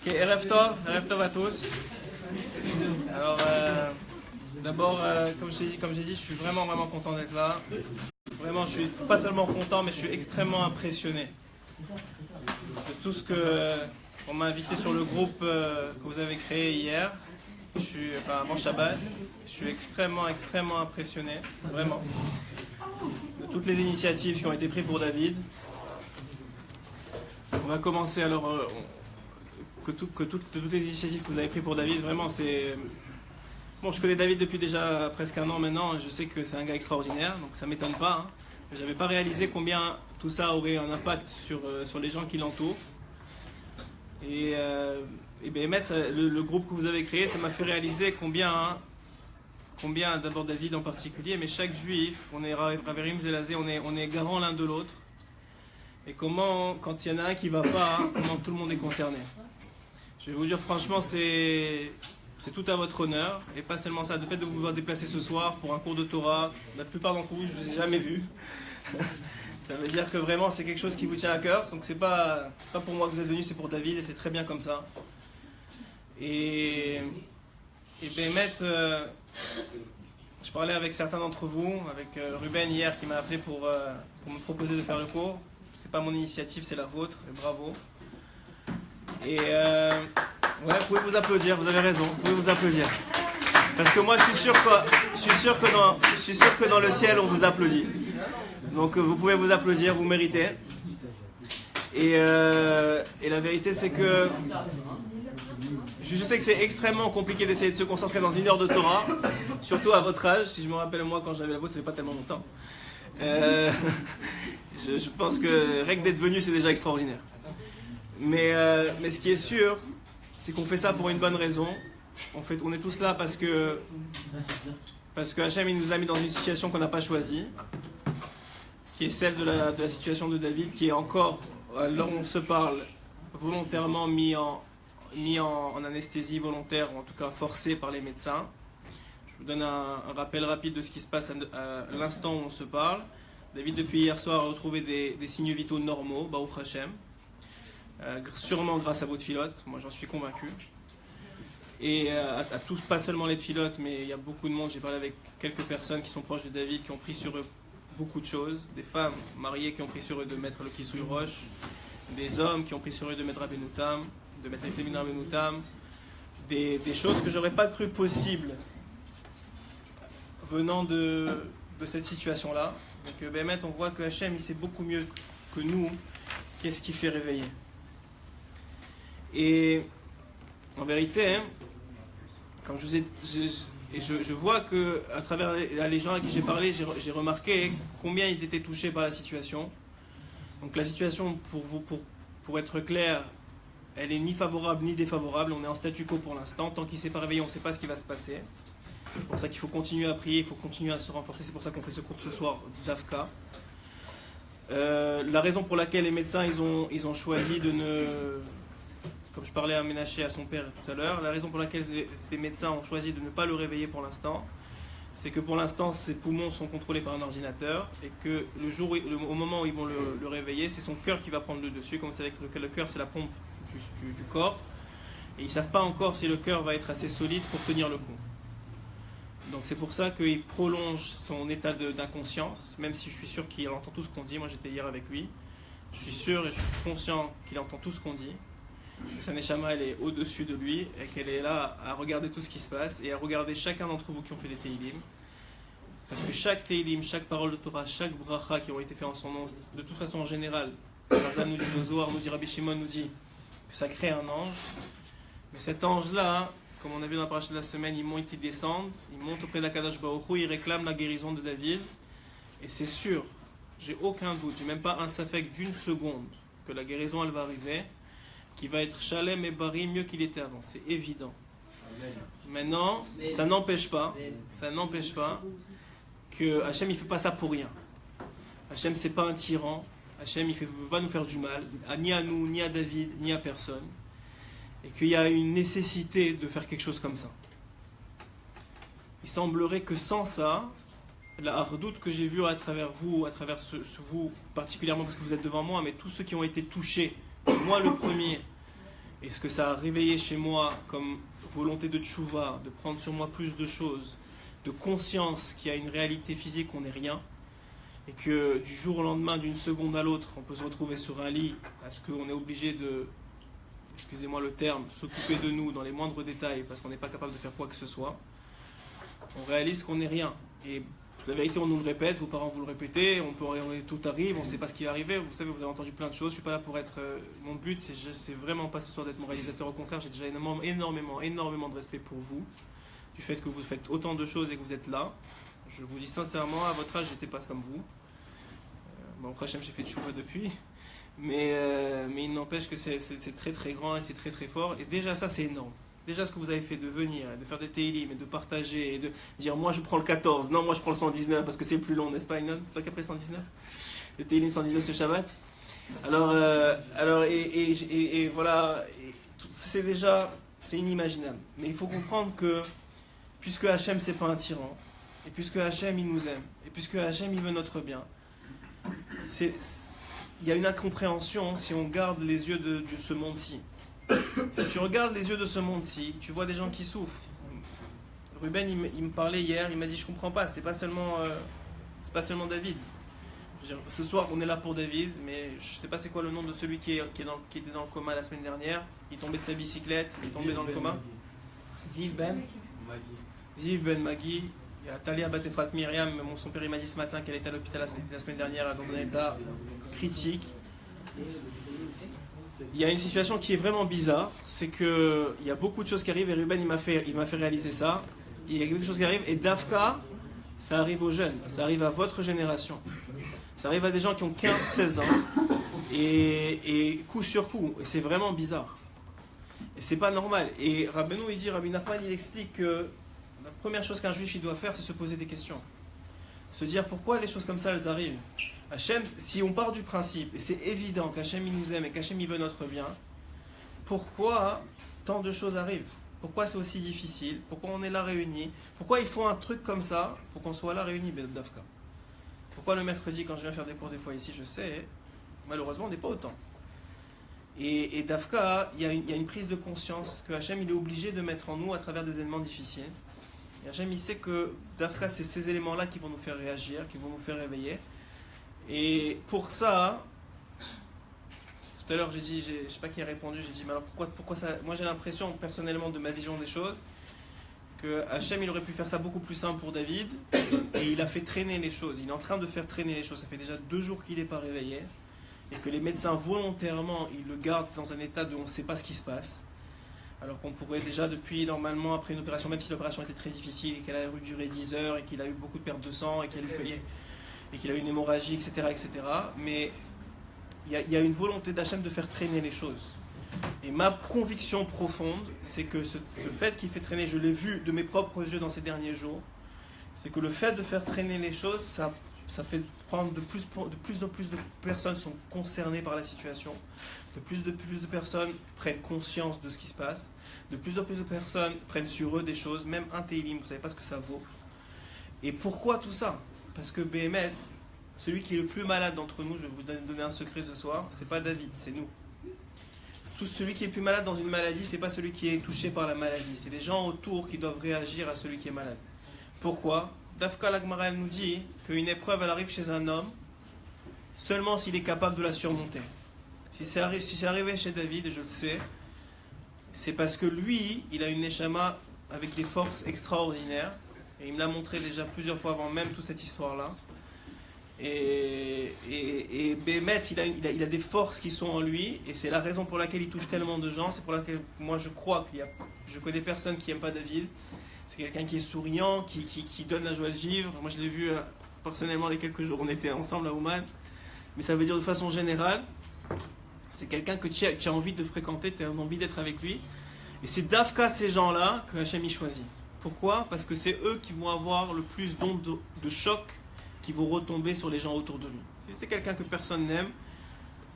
Ok, Erev Tov à tous. Alors, d'abord, comme j'ai dit, je suis vraiment content d'être là. Vraiment, je suis pas seulement content, mais je suis extrêmement impressionné de tout ce que on m'a invité sur le groupe que vous avez créé hier. Avant Shabbat. Je suis extrêmement impressionné, vraiment, de toutes les initiatives qui ont été prises pour David. On va commencer alors. Toutes les initiatives que vous avez prises pour David, vraiment, c'est... Bon, je connais David depuis déjà presque un an maintenant, je sais que c'est un gars extraordinaire, donc ça ne m'étonne pas. Je n'avais pas réalisé combien tout ça aurait un impact sur les gens qui l'entourent. Et le groupe que vous avez créé, ça m'a fait réaliser combien d'abord David en particulier, mais chaque juif, on est Raverim Zelazé, on est garant l'un de l'autre. Et comment, quand il y en a un qui ne va pas, comment tout le monde est concerné. Je vais vous dire franchement, c'est tout à votre honneur, et pas seulement ça, le fait de vous voir déplacer ce soir pour un cours de Torah, la plupart d'entre vous, je ne vous ai jamais vu. Ça veut dire que vraiment c'est quelque chose qui vous tient à cœur, donc c'est pas pour moi que vous êtes venus, c'est pour David, et c'est très bien comme ça. Et Béhémet, je parlais avec certains d'entre vous, avec Ruben hier qui m'a appelé pour me proposer de faire le cours. C'est pas mon initiative, c'est la vôtre, et bravo. Et ouais, vous pouvez vous applaudir, vous avez raison, vous pouvez vous applaudir. Parce que moi je suis sûr que dans le ciel on vous applaudit. Donc vous pouvez vous applaudir, vous méritez. Et la vérité c'est que je sais que c'est extrêmement compliqué d'essayer de se concentrer dans une heure de Torah, surtout à votre âge. Si je me rappelle moi quand j'avais la vôtre, ça fait pas tellement longtemps. Je pense que rien que d'être venu c'est déjà extraordinaire. Mais ce qui est sûr, c'est qu'on fait ça pour une bonne raison. On est tous là parce que Hachem il nous a mis dans une situation qu'on n'a pas choisie, qui est celle de la situation de David, qui est encore, là où on se parle, volontairement mis en anesthésie volontaire, ou en tout cas forcée par les médecins. Je vous donne un rappel rapide de ce qui se passe à l'instant où on se parle. David, depuis hier soir, a retrouvé des signes vitaux normaux, Baruch Hashem. Sûrement grâce à vos tfilotes, moi j'en suis convaincu. Et à tous, pas seulement les tfilotes, mais il y a beaucoup de monde. J'ai parlé avec quelques personnes qui sont proches de David, qui ont pris sur eux beaucoup de choses. Des femmes mariées qui ont pris sur eux de mettre le Kisui Roche, des hommes qui ont pris sur eux de mettre Rabbeinu Tam, de mettre les Rabbeinu Tam, des choses que j'aurais pas cru possibles venant de cette situation-là. Donc Béhémet, on voit que Hachem il sait beaucoup mieux que nous qu'est-ce qui fait réveiller. Et en vérité, comme je vous ai, je vois que à travers les gens à qui j'ai parlé, j'ai remarqué combien ils étaient touchés par la situation. Donc la situation, pour être clair, elle est ni favorable ni défavorable. On est en statu quo pour l'instant. Tant qu'il ne s'est pas réveillé, on ne sait pas ce qui va se passer. C'est pour ça qu'il faut continuer à prier, il faut continuer à se renforcer. C'est pour ça qu'on fait ce cours ce soir d'Afka. La raison pour laquelle les médecins ils ont choisi de ne... Comme je parlais à Ménaché, à son père tout à l'heure, la raison pour laquelle ces médecins ont choisi de ne pas le réveiller pour l'instant, c'est que pour l'instant, ses poumons sont contrôlés par un ordinateur et que au moment où ils vont le réveiller, c'est son cœur qui va prendre le dessus. Comme vous savez que le cœur, c'est la pompe du corps. Et ils ne savent pas encore si le cœur va être assez solide pour tenir le coup. Donc c'est pour ça qu'il prolonge son état d'inconscience, même si je suis sûr qu'il entend tout ce qu'on dit. Moi, j'étais hier avec lui. Je suis sûr et je suis conscient qu'il entend tout ce qu'on dit. Sa Neshama elle est au-dessus de lui et qu'elle est là à regarder tout ce qui se passe et à regarder chacun d'entre vous qui ont fait des Teilim, parce que chaque Teilim, chaque parole de Torah, chaque bracha qui ont été faits en son nom, de toute façon en général, Razal nous dit, au Zohar nous dit, Rabbi Shimon nous dit que ça crée un ange, mais cet ange là, comme on a vu dans la paracha de la semaine, il descend, il monte auprès d'Akadosh Baruch Hu, il réclame la guérison de David, et c'est sûr, j'ai aucun doute, j'ai même pas un safek d'une seconde que la guérison elle va arriver, qui va être Shalem et Bari mieux qu'il était avant, c'est évident. Maintenant, ça n'empêche pas que Hachem il fait pas ça pour rien. Hachem c'est pas un tyran, Hachem il veut pas nous faire du mal, ni à nous, ni à David, ni à personne, et qu'il y a une nécessité de faire quelque chose comme ça. Il semblerait que sans ça, la hardoute que j'ai vue à travers vous, vous particulièrement parce que vous êtes devant moi, mais tous ceux qui ont été touchés, moi le premier, et ce que ça a réveillé chez moi comme volonté de tchouva, de prendre sur moi plus de choses, de conscience qu'il y a une réalité physique, qu'on n'est rien, et que du jour au lendemain, d'une seconde à l'autre, on peut se retrouver sur un lit, parce qu'on est obligé de, excusez-moi le terme, s'occuper de nous dans les moindres détails, parce qu'on n'est pas capable de faire quoi que ce soit, on réalise qu'on n'est rien. Et la vérité, on nous le répète, vos parents vous le répétez, tout arrive, on ne sait pas ce qui va arriver. Vous savez, vous avez entendu plein de choses. Je ne suis pas là pour être... mon but, c'est vraiment pas ce soir d'être moralisateur. Au contraire, j'ai déjà énormément de respect pour vous, du fait que vous faites autant de choses et que vous êtes là. Je vous dis sincèrement, à votre âge, j'étais pas comme vous. Bon, après, j'ai fait de chouva depuis. Mais il n'empêche que c'est très très grand et c'est très très fort. Et déjà, ça, c'est énorme. Déjà, ce que vous avez fait de venir, de faire des télim et de partager et de dire moi je prends le 14, non moi je prends le 119 parce que c'est plus long, n'est-ce pas, Inon? C'est toi qui as pris 119? Le télim 119 ce Shabbat. Et voilà, c'est déjà, c'est inimaginable. Mais il faut comprendre que puisque Hachem c'est pas un tyran, et puisque Hachem il nous aime, et puisque Hachem il veut notre bien, il y a une incompréhension si on garde les yeux de ce monde-ci. Si tu regardes les yeux de ce monde-ci, tu vois des gens qui souffrent. Ruben, il me parlait hier, il m'a dit je comprends pas, c'est pas seulement David. Je veux dire, ce soir on est là pour David, mais je sais pas c'est quoi le nom de celui qui était dans le coma la semaine dernière. Il est tombé de sa bicyclette, il est tombé dans le coma. Ziv Ben Magui. Il y a Talia Batefrat Myriam, son père il m'a dit ce matin qu'elle était à l'hôpital la semaine dernière dans un état critique. Il y a une situation qui est vraiment bizarre, c'est qu'il y a beaucoup de choses qui arrivent et Ruben il m'a fait réaliser ça. Il y a quelque chose qui arrive et Dafka, ça arrive aux jeunes, ça arrive à votre génération. Ça arrive à des gens qui ont 15-16 ans et coup sur coup. Et c'est vraiment bizarre. Et c'est pas normal. Et Rabbeinu il dit, Rabbi Nachman il explique que la première chose qu'un juif il doit faire c'est se poser des questions. Se dire pourquoi les choses comme ça elles arrivent. Hachem, si on part du principe, et c'est évident qu'Hachem il nous aime et qu'Hachem il veut notre bien, pourquoi tant de choses arrivent? Pourquoi c'est aussi difficile? Pourquoi on est là réunis? Pourquoi il faut un truc comme ça pour qu'on soit là réunis, Dafka? Pourquoi le mercredi quand je viens faire des cours des fois ici, je sais, malheureusement on n'est pas autant. Et Dafka, il y a une prise de conscience que Hachem il est obligé de mettre en nous à travers des éléments difficiles. Et Hachem il sait que Dafka c'est ces éléments-là qui vont nous faire réagir, qui vont nous faire réveiller. Et pour ça, tout à l'heure j'ai dit, je sais pas qui a répondu, j'ai dit mais alors pourquoi ça? Moi j'ai l'impression personnellement de ma vision des choses que Hachem il aurait pu faire ça beaucoup plus simple pour David et il a fait traîner les choses, il est en train de faire traîner les choses, ça fait déjà 2 jours qu'il n'est pas réveillé et que les médecins volontairement ils le gardent dans un état de on ne sait pas ce qui se passe alors qu'on pourrait déjà depuis normalement après une opération, même si l'opération était très difficile et qu'elle a duré 10 heures et qu'il a eu beaucoup de perte de sang et qu'il a eu une hémorragie, etc. Mais il y a une volonté d'Hachem de faire traîner les choses. Et ma conviction profonde, c'est que ce fait qui fait traîner, je l'ai vu de mes propres yeux dans ces derniers jours, c'est que le fait de faire traîner les choses, ça fait prendre de plus en plus de personnes sont concernées par la situation, de plus de personnes prennent conscience de ce qui se passe, de plus en plus de personnes prennent sur eux des choses, même un télim, vous ne savez pas ce que ça vaut. Et pourquoi tout ça? Parce que Béhémet, celui qui est le plus malade d'entre nous, je vais vous donner un secret ce soir, c'est pas David, c'est nous. Celui qui est le plus malade dans une maladie, c'est pas celui qui est touché par la maladie, c'est les gens autour qui doivent réagir à celui qui est malade. Pourquoi? Dafka l'Agmara nous dit qu'une épreuve elle arrive chez un homme seulement s'il est capable de la surmonter. Si c'est arrivé chez David, et je le sais, c'est parce que lui, il a une neshama avec des forces extraordinaires. Et il me l'a montré déjà plusieurs fois avant même toute cette histoire-là. Et Béhémet, il a des forces qui sont en lui. Et c'est la raison pour laquelle il touche tellement de gens. C'est pour laquelle moi je crois je connais personne qui n'aime pas David. C'est quelqu'un qui est souriant, qui donne la joie de vivre. Moi je l'ai vu personnellement les quelques jours où on était ensemble à Ouman. Mais ça veut dire de façon générale, c'est quelqu'un que tu as envie de fréquenter, tu as envie d'être avec lui. Et c'est Dafka ces gens-là que Hachem y choisit. Pourquoi? Parce que c'est eux qui vont avoir le plus d'ondes de choc qui vont retomber sur les gens autour de lui. Si c'est quelqu'un que personne n'aime,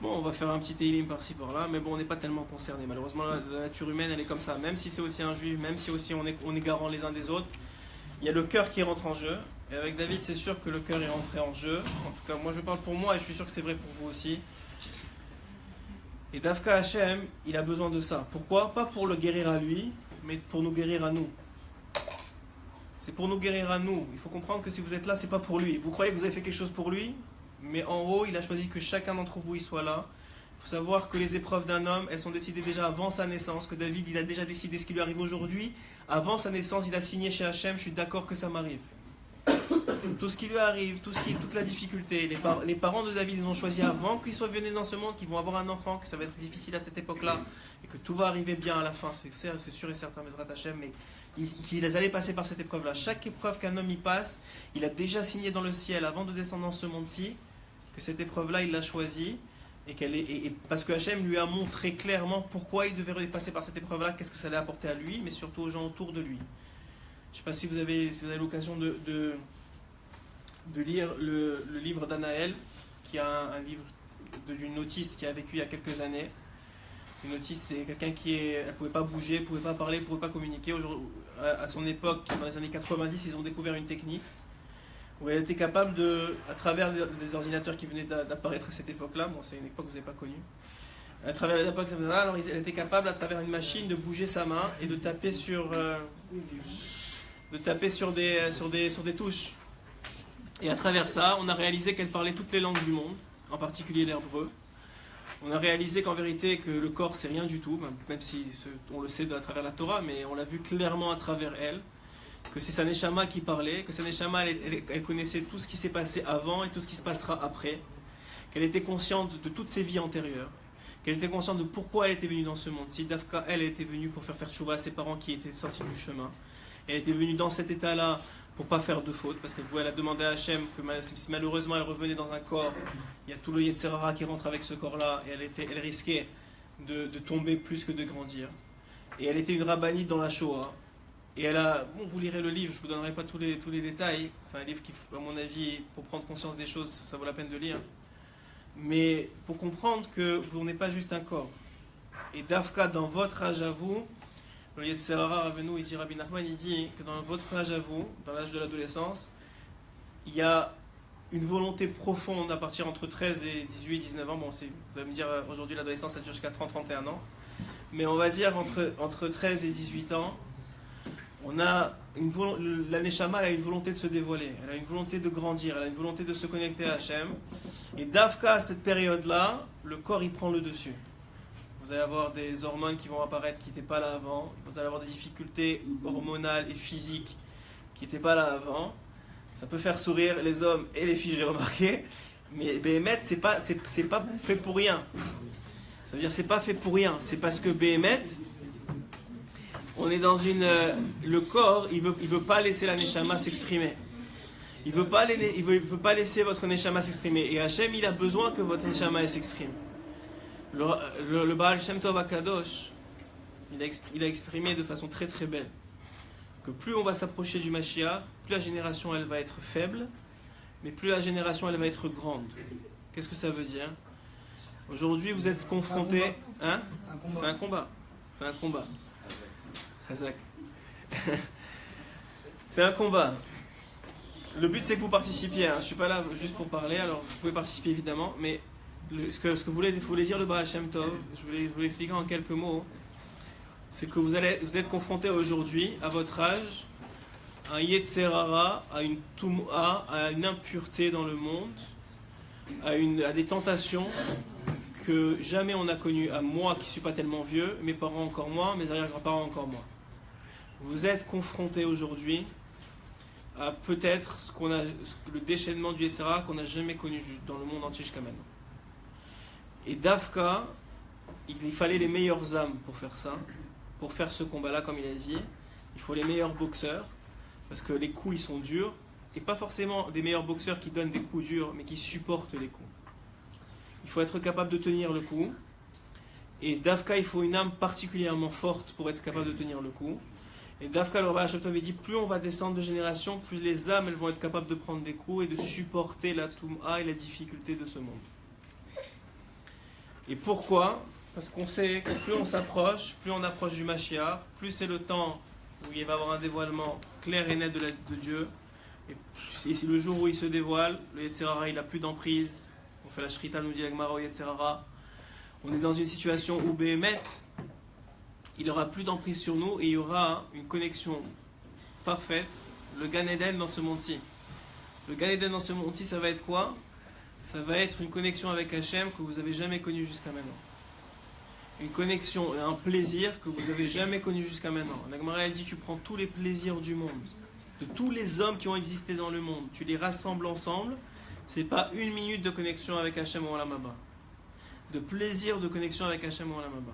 bon, on va faire un petit télim par-ci par-là, mais bon, on n'est pas tellement concerné. Malheureusement, la nature humaine, elle est comme ça. Même si c'est aussi un juif, même si aussi on est garant les uns des autres, il y a le cœur qui rentre en jeu. Et avec David, c'est sûr que le cœur est rentré en jeu. En tout cas, moi je parle pour moi et je suis sûr que c'est vrai pour vous aussi. Et Dafka Hashem, il a besoin de ça. Pourquoi? Pas pour le guérir à lui, mais pour nous guérir à nous. C'est pour nous guérir à nous. Il faut comprendre que si vous êtes là, c'est pas pour lui. Vous croyez que vous avez fait quelque chose pour lui, mais en haut, il a choisi que chacun d'entre vous y soit là. Il faut savoir que les épreuves d'un homme, elles sont décidées déjà avant sa naissance, que David, il a déjà décidé ce qui lui arrive aujourd'hui. Avant sa naissance, il a signé chez Hachem, je suis d'accord que ça m'arrive. Tout ce qui lui arrive, toute la difficulté, les parents de David, ils ont choisi avant qu'ils soient venus dans ce monde, qu'ils vont avoir un enfant, que ça va être difficile à cette époque-là, et que tout va arriver bien à la fin, c'est sûr et certain, Bezrat Hachem, mais qu'ils allaient passer par cette épreuve-là. Chaque épreuve qu'un homme y passe, il a déjà signé dans le ciel, avant de descendre dans ce monde-ci, que cette épreuve-là, il l'a choisie, et parce que Hachem lui a montré clairement pourquoi il devait passer par cette épreuve-là, qu'est-ce que ça allait apporter à lui, mais surtout aux gens autour de lui. Je ne sais pas si vous avez l'occasion de lire le livre d'Anaël, qui est un livre d'une autiste qui a vécu il y a quelques années. Une autiste, c'est quelqu'un elle ne pouvait pas bouger, elle ne pouvait pas parler, elle ne pouvait pas communiquer. À son époque, dans les années 90, ils ont découvert une technique où elle était capable à travers les ordinateurs qui venaient d'apparaître à cette époque-là, bon, c'est une époque que vous n'avez pas connue, à travers les époques, alors elle était capable, à travers une machine, de bouger sa main et de taper sur des touches. Et à travers ça, on a réalisé qu'elle parlait toutes les langues du monde, en particulier l'hébreu. On a réalisé qu'en vérité, que le corps, c'est rien du tout, même si on le sait à travers la Torah, mais on l'a vu clairement à travers elle, que c'est sa Neshama qui parlait, que sa Neshama, elle connaissait tout ce qui s'est passé avant et tout ce qui se passera après, qu'elle était consciente de toutes ses vies antérieures, qu'elle était consciente de pourquoi elle était venue dans ce monde. Si Dafka, elle était venue pour faire tchouva à ses parents qui étaient sortis du chemin, elle était venue dans cet état-là pour ne pas faire de faute, parce qu'elle a demandé à Hachem que si malheureusement elle revenait dans un corps, il y a tout le Yetzerara qui rentre avec ce corps-là, et elle risquait de tomber plus que de grandir. Et elle était une rabbinite dans la Shoah. Et vous lirez le livre, je ne vous donnerai pas tous les détails, c'est un livre qui, à mon avis, pour prendre conscience des choses, ça vaut la peine de lire. Mais pour comprendre que vous n'êtes pas juste un corps. Et Dafka, dans votre âge à vous, le Yetzerara Ravenu, il dit, Rabbi Nachman, il dit que dans votre âge à vous, dans l'âge de l'adolescence, il y a une volonté profonde à partir entre 13 et 18, 19 ans. Bon, vous allez me dire, aujourd'hui l'adolescence, ça dure jusqu'à 30, 31 ans. Mais on va dire entre 13 et 18 ans, la Neshama, elle a une volonté de se dévoiler, elle a une volonté de grandir, elle a une volonté de se connecter à Hachem. Et Dafka, à cette période-là, le corps, il prend le dessus. Vous allez avoir des hormones qui vont apparaître qui n'étaient pas là avant. Vous allez avoir des difficultés hormonales et physiques qui n'étaient pas là avant. Ça peut faire sourire les hommes et les filles, j'ai remarqué. Mais Béhémet, c'est pas fait pour rien. Ça veut dire c'est pas fait pour rien. C'est parce que Béhémet, on est dans le corps, il veut pas laisser la Neshama s'exprimer. Il veut pas laisser votre Neshama s'exprimer. Et Hachem, il a besoin que votre Neshama s'exprime. Le Baal Shem Tov Akadosh, il a exprimé de façon très très belle que plus on va s'approcher du Mashiach, plus la génération elle va être faible, mais plus la génération elle va être grande. Qu'est-ce que ça veut dire? Aujourd'hui vous êtes confrontés, hein? C'est un combat. Hazak. C'est un combat. Le but c'est que vous participiez. Hein. Je suis pas là juste pour parler, alors vous pouvez participer évidemment, mais ce que voulait dire le Baal Shem Tov, je voulais vous l'expliquer en quelques mots, c'est que vous êtes confrontés aujourd'hui, à votre âge, à un Yetzerara, à une Tum'a, à une impureté dans le monde, à des tentations que jamais on a connues, à moi qui ne suis pas tellement vieux, mes parents encore moins, mes arrière-grands-parents encore moins. Vous êtes confrontés aujourd'hui à peut-être le déchaînement du Yetzerara qu'on n'a jamais connu dans le monde entier jusqu'à maintenant. Et Dafka, il fallait les meilleures âmes pour faire ça, pour faire ce combat-là, comme il a dit. Il faut les meilleurs boxeurs, parce que les coups, ils sont durs, et pas forcément des meilleurs boxeurs qui donnent des coups durs, mais qui supportent les coups. Il faut être capable de tenir le coup, et Dafka, il faut une âme particulièrement forte pour être capable de tenir le coup. Et Dafka, le Baal Shem Tov, dit, plus on va descendre de génération, plus les âmes, elles vont être capables de prendre des coups et de supporter la Toum'a et la difficulté de ce monde. Et pourquoi? Parce qu'on sait que plus on s'approche, plus on approche du Mashiach, plus c'est le temps où il va y avoir un dévoilement clair et net de Dieu. Et c'est le jour où il se dévoile, le Yetzerara il n'a plus d'emprise. On fait la Shrita, nous dit la Gemara au Yetzerara. On est dans une situation où Béhémet, il n'aura plus d'emprise sur nous et il y aura une connexion parfaite, le Gan Eden dans ce monde-ci. Le Gan Eden dans ce monde-ci, ça va être quoi? Ça va être une connexion avec Hachem que vous n'avez jamais connue jusqu'à maintenant. Une connexion et un plaisir que vous n'avez jamais connu jusqu'à maintenant. La Gemara, elle dit, tu prends tous les plaisirs du monde, de tous les hommes qui ont existé dans le monde, tu les rassembles ensemble, c'est pas une minute de connexion avec Hachem ou Olam Haba. De plaisir de connexion avec Hachem ou Olam Haba.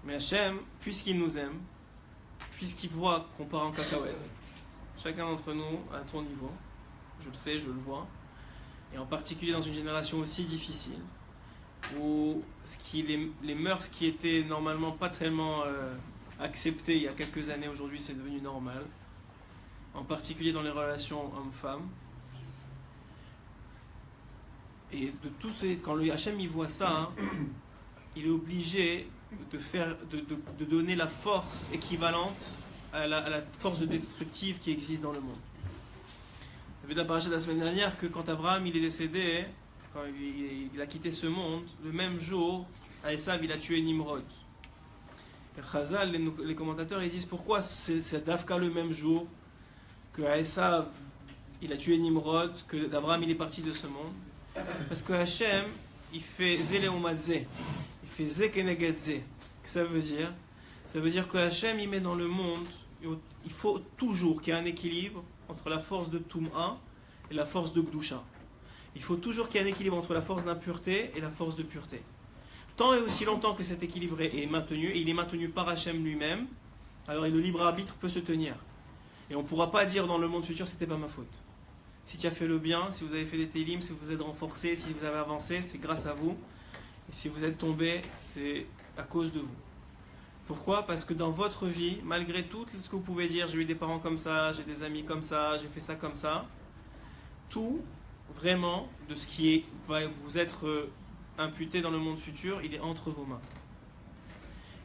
Mais Hachem, puisqu'il nous aime, puisqu'il voit qu'on part en cacahuète, chacun d'entre nous à ton niveau, je le sais, je le vois, et en particulier dans une génération aussi difficile, où les mœurs qui étaient normalement pas tellement acceptées il y a quelques années, aujourd'hui c'est devenu normal, en particulier dans les relations hommes-femmes. Et de tout ce, quand le Hachem il voit ça, il est obligé de donner la force équivalente à la force destructive qui existe dans le monde. Vous avez vu dans la paracha de la semaine dernière que quand Abraham il est décédé, quand il a quitté ce monde, le même jour, Esav il a tué Nimrod. Et Chazal, les commentateurs, ils disent pourquoi c'est d'Afka le même jour que Esav il a tué Nimrod, que Abraham il est parti de ce monde. Parce que Hachem, il fait Zéléomadze, il fait Zekenegedze. Qu'est-ce que ça veut dire? Ça veut dire que Hachem, il met dans le monde, il faut toujours qu'il y ait un équilibre entre la force de Toum'a et la force de Gdusha. Il faut toujours qu'il y ait un équilibre entre la force d'impureté et la force de pureté. Tant et aussi longtemps que cet équilibre est maintenu, et il est maintenu par Hachem lui-même, alors le libre arbitre peut se tenir. Et on ne pourra pas dire dans le monde futur, c'était pas ma faute. Si tu as fait le bien, si vous avez fait des télim, si vous êtes renforcé, si vous avez avancé, c'est grâce à vous. Et si vous êtes tombé, c'est à cause de vous. Pourquoi? Parce que dans votre vie, malgré tout ce que vous pouvez dire, j'ai eu des parents comme ça, j'ai des amis comme ça, j'ai fait ça comme ça, tout, vraiment, de ce qui va vous être imputé dans le monde futur, il est entre vos mains.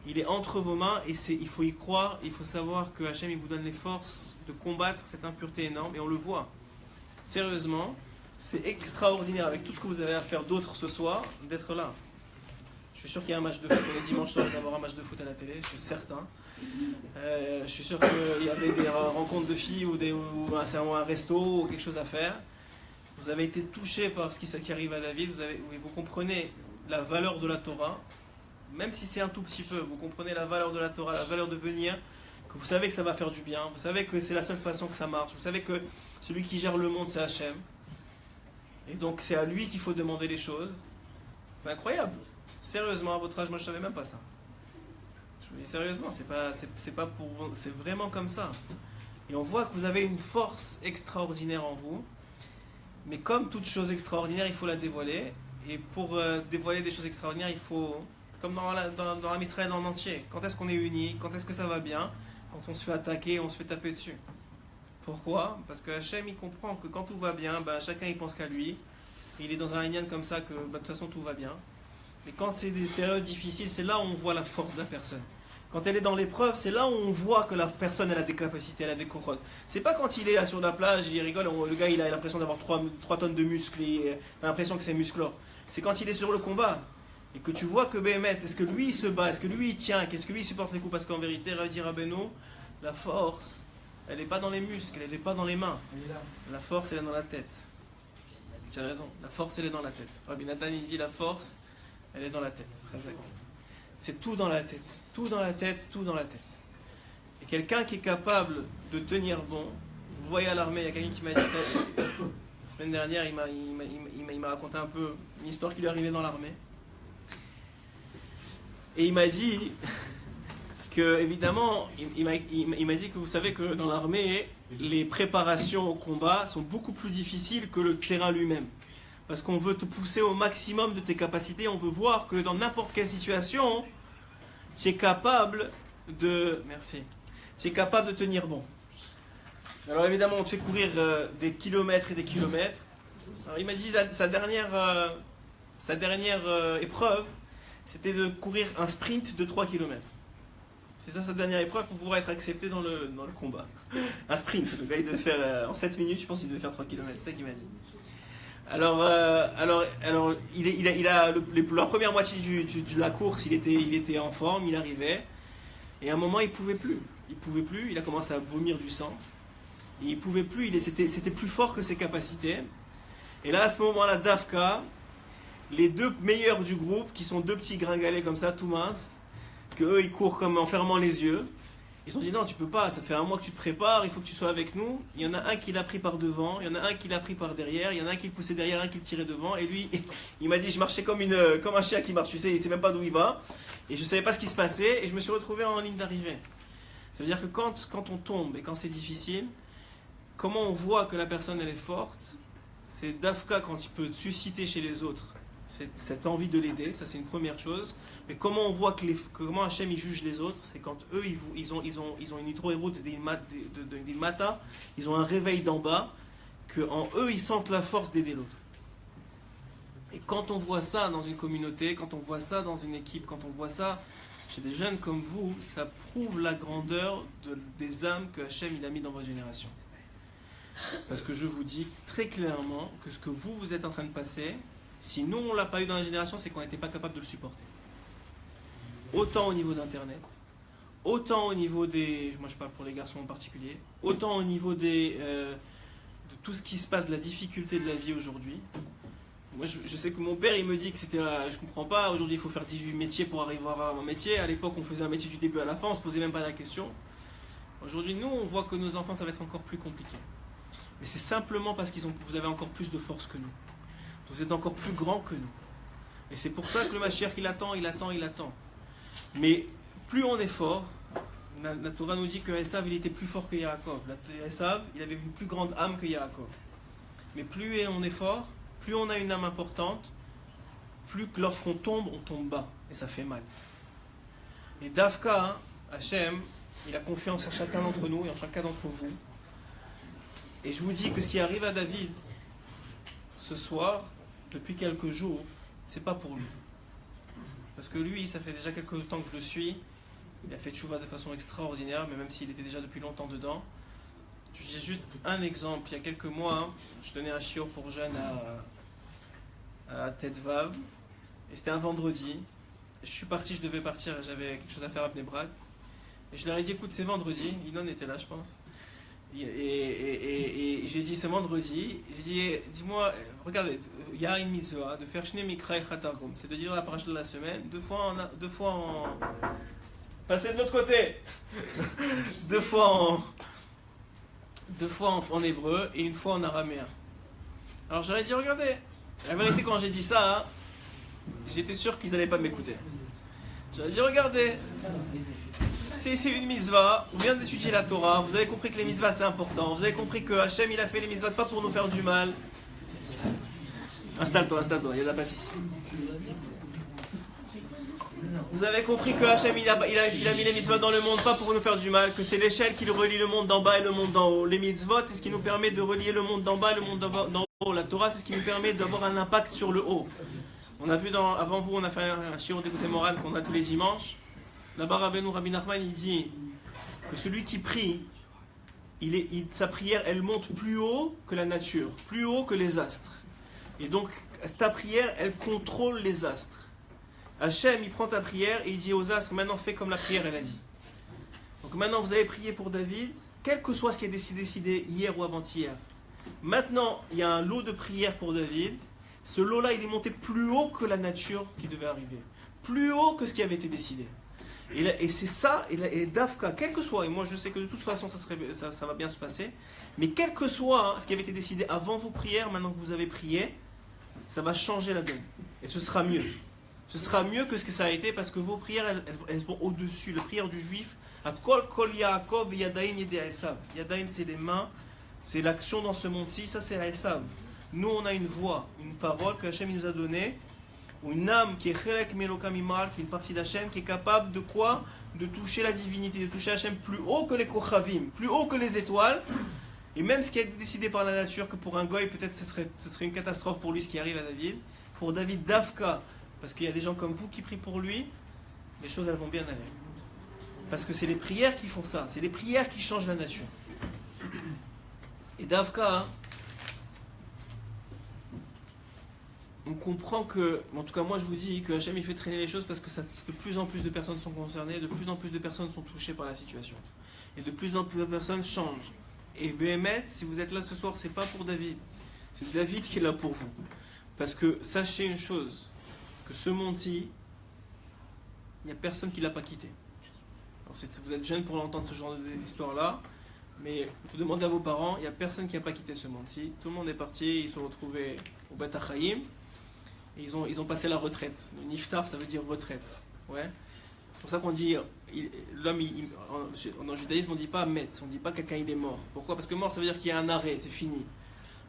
Il est entre vos mains et il faut y croire, il faut savoir que Hachem il vous donne les forces de combattre cette impureté énorme et on le voit. Sérieusement, c'est extraordinaire avec tout ce que vous avez à faire d'autre ce soir, d'être là. Je suis sûr qu'il y a un match de foot, le dimanche soir, il va y avoir un match de foot à la télé, je suis certain. Je suis sûr qu'il y avait des rencontres de filles ou un resto ou quelque chose à faire. Vous avez été touché par ce qui arrive à David, vous comprenez la valeur de la Torah, même si c'est un tout petit peu, vous comprenez la valeur de la Torah, la valeur de venir, que vous savez que ça va faire du bien, vous savez que c'est la seule façon que ça marche, vous savez que celui qui gère le monde c'est Hachem, et donc c'est à lui qu'il faut demander les choses. C'est incroyable. Sérieusement, à votre âge, moi je savais même pas ça. Je vous dis sérieusement, c'est vraiment comme ça. Et on voit que vous avez une force extraordinaire en vous, mais comme toute chose extraordinaire, il faut la dévoiler. Et pour dévoiler des choses extraordinaires, il faut, comme dans la Israël en entier, quand est-ce qu'on est unis, quand est-ce que ça va bien, quand on se fait attaquer, on se fait taper dessus. Pourquoi? Parce que Hachem il comprend que quand tout va bien, chacun il pense qu'à lui. Il est dans un inyan comme ça que de toute façon tout va bien. Mais quand c'est des périodes difficiles, c'est là où on voit la force de la personne. Quand elle est dans l'épreuve, c'est là où on voit que la personne elle a des capacités, elle a des couronnes. C'est pas quand il est sur la plage, il rigole, le gars il a l'impression d'avoir 3 tonnes de muscles, il a l'impression que c'est musclore. C'est quand il est sur le combat et que tu vois que Béhémet, est-ce que lui il se bat, est-ce que lui il tient, qu'est-ce que lui il supporte les coups? Parce qu'en vérité, Rabbi Rabbeinu, la force, elle n'est pas dans les muscles, elle n'est pas dans les mains. La force elle est dans la tête. Tu as raison, la force elle est dans la tête. Rabbi Nathan il dit la force elle est dans la tête. C'est tout dans la tête. Tout dans la tête, tout dans la tête. Et quelqu'un qui est capable de tenir bon, vous voyez à l'armée, il y a quelqu'un qui m'a dit, la semaine dernière, il m'a raconté un peu une histoire qui lui est arrivée dans l'armée. Et il m'a dit que, évidemment, il m'a dit que vous savez que dans l'armée, les préparations au combat sont beaucoup plus difficiles que le terrain lui-même. Parce qu'on veut te pousser au maximum de tes capacités, on veut voir que dans n'importe quelle situation, tu es capable de... Merci. Tu es capable de tenir bon. Alors évidemment, on te fait courir des kilomètres et des kilomètres. Alors, il m'a dit sa dernière épreuve, c'était de courir un sprint de 3 km. C'est ça sa dernière épreuve pour pouvoir être accepté dans le combat. Un sprint. Le gars, il devait faire en 7 minutes, je pense qu'il devait faire 3 km. C'est ça qu'il m'a dit. La première moitié de la course, il était en forme, il arrivait. Et à un moment, il pouvait plus. Il pouvait plus, il a commencé à vomir du sang. Et il pouvait plus, c'était plus fort que ses capacités. Et là, à ce moment-là, Dafka, les deux meilleurs du groupe, qui sont deux petits gringalets comme ça, tout minces, que eux, ils courent comme en fermant les yeux. Ils ont dit non, tu peux pas, ça fait un mois que tu te prépares, il faut que tu sois avec nous. Il y en a un qui l'a pris par devant, il y en a un qui l'a pris par derrière, il y en a un qui le poussait derrière, un qui le tirait devant. Et lui, il m'a dit je marchais comme un chien qui marche, tu sais, il sait même pas d'où il va. Et je savais pas ce qui se passait et je me suis retrouvé en ligne d'arrivée. Ça veut dire que quand on tombe et quand c'est difficile, comment on voit que la personne elle est forte, c'est Dafka quand il peut susciter chez les autres cette envie de l'aider, ça c'est une première chose. Mais comment on voit comment Hachem il juge les autres, c'est quand eux ils ont une hydro-éroute des matin, ils ont un réveil d'en bas, qu'en eux ils sentent la force d'aider l'autre. Et quand on voit ça dans une communauté, quand on voit ça dans une équipe, quand on voit ça chez des jeunes comme vous, ça prouve la grandeur des âmes que Hachem il a mis dans votre génération. Parce que je vous dis très clairement que ce que vous êtes en train de passer, si nous on ne l'a pas eu dans la génération, c'est qu'on n'était pas capable de le supporter. Autant au niveau d'Internet, autant au niveau moi je parle pour les garçons en particulier, autant au niveau de tout ce qui se passe, de la difficulté de la vie aujourd'hui. Moi je sais que mon père il me dit que c'était, je comprends pas, aujourd'hui il faut faire 18 métiers pour arriver à avoir un métier. À l'époque on faisait un métier du début à la fin, on se posait même pas la question. Aujourd'hui nous on voit que nos enfants ça va être encore plus compliqué. Mais c'est simplement parce que vous avez encore plus de force que nous. Vous êtes encore plus grand que nous. Et c'est pour ça que le Mashiach il attend. Mais plus on est fort, la Torah nous dit que Esav il était plus fort que Yaakov. Esav il avait une plus grande âme que Yaakov. Mais plus on est fort, plus on a une âme importante, plus que lorsqu'on tombe, on tombe bas. Et ça fait mal. Et Dafka, Hachem, il a confiance en chacun d'entre nous et en chacun d'entre vous. Et je vous dis que ce qui arrive à David ce soir, depuis quelques jours, c'est pas pour lui. Parce que lui, ça fait déjà quelques temps que je le suis. Il a fait tchouva de façon extraordinaire, mais même s'il était déjà depuis longtemps dedans. Je dis juste un exemple. Il y a quelques mois, je donnais un shiur pour jeunes à Tetvav. Et c'était un vendredi. Je devais partir, j'avais quelque chose à faire à Bnei Brak. Et je leur ai dit, écoute, c'est vendredi. Inon était là, je pense. Et j'ai dit, c'est vendredi. J'ai dit, dis-moi, regardez, il y a une mitzvah de faire Shne Mikra et Chatargum. C'est de dire la paracha de la semaine, deux fois en. Passez de l'autre côté. deux fois en hébreu et une fois en araméen. Alors j'aurais dit, regardez, la vérité, quand j'ai dit ça, hein, j'étais sûr qu'ils n'allaient pas m'écouter. J'aurais dit, regardez. C'est une mitzvah, on vient d'étudier la Torah, vous avez compris que les mitzvahs c'est important, vous avez compris que Hachem il a fait les mitzvahs pas pour nous faire du mal. Installe-toi, il y a de la place ici. Vous avez compris que Hachem il a mis les mitzvahs dans le monde pas pour nous faire du mal, que c'est l'échelle qui relie le monde d'en bas et le monde d'en haut. Les mitzvot c'est ce qui nous permet de relier le monde d'en bas et le monde d'en haut. La Torah c'est ce qui nous permet d'avoir un impact sur le haut. On a vu avant vous, on a fait un shiur d'écouter Moran qu'on a tous les dimanches. Là-bas, Rabbi Nachman, il dit que celui qui prie, sa prière, elle monte plus haut que la nature, plus haut que les astres. Et donc, ta prière, elle contrôle les astres. Hachem, il prend ta prière et il dit aux astres, maintenant fais comme la prière, elle a dit. Donc maintenant, vous avez prié pour David, quel que soit ce qui est décidé hier ou avant-hier. Maintenant, il y a un lot de prières pour David. Ce lot-là, il est monté plus haut que la nature qui devait arriver. Plus haut que ce qui avait été décidé. Et c'est ça, et Dafka, quel que soit, et moi je sais que de toute façon ça va bien se passer, mais quel que soit ce qui avait été décidé avant vos prières, maintenant que vous avez prié, ça va changer la donne. Et ce sera mieux. Ce sera mieux que ce que ça a été parce que vos prières, elles vont au-dessus. La prière du juif, à Kol Yaakov Yadaim Yedei Esav. Yadaim c'est les mains, c'est l'action dans ce monde-ci, ça c'est Esav. Nous on a une voix, une parole que Hachem nous a donnée. Une âme qui est Chelek Melokam Imal, qui est une partie d'Hachem, qui est capable de quoi? De toucher la divinité, de toucher Hachem plus haut que les Kochavim, plus haut que les étoiles. Et même ce qui a été décidé par la nature, que pour un goy, peut-être ce serait une catastrophe pour lui, ce qui arrive à David. Pour David Dafka, parce qu'il y a des gens comme vous qui prient pour lui, les choses elles vont bien aller. Parce que c'est les prières qui font ça, c'est les prières qui changent la nature. Et Dafka, on comprend que, en tout cas moi je vous dis que Hachem il fait traîner les choses parce que de plus en plus de personnes sont concernées, de plus en plus de personnes sont touchées par la situation. Et de plus en plus de personnes changent. Et Béhémet, si vous êtes là ce soir, c'est pas pour David. C'est David qui est là pour vous. Parce que sachez une chose, que ce monde-ci, il n'y a personne qui ne l'a pas quitté. Alors, vous êtes jeunes pour entendre ce genre d'histoire-là, mais vous demandez à vos parents, il n'y a personne qui n'a pas quitté ce monde-ci. Tout le monde est parti, ils se sont retrouvés au Bet HaChaim, et ils ont passé la retraite. Le Niftar, ça veut dire retraite. Ouais. C'est pour ça qu'on dit, l'homme, dans le judaïsme, on ne dit pas met, on ne dit pas quelqu'un il est mort. Pourquoi? Parce que mort, ça veut dire qu'il y a un arrêt, c'est fini.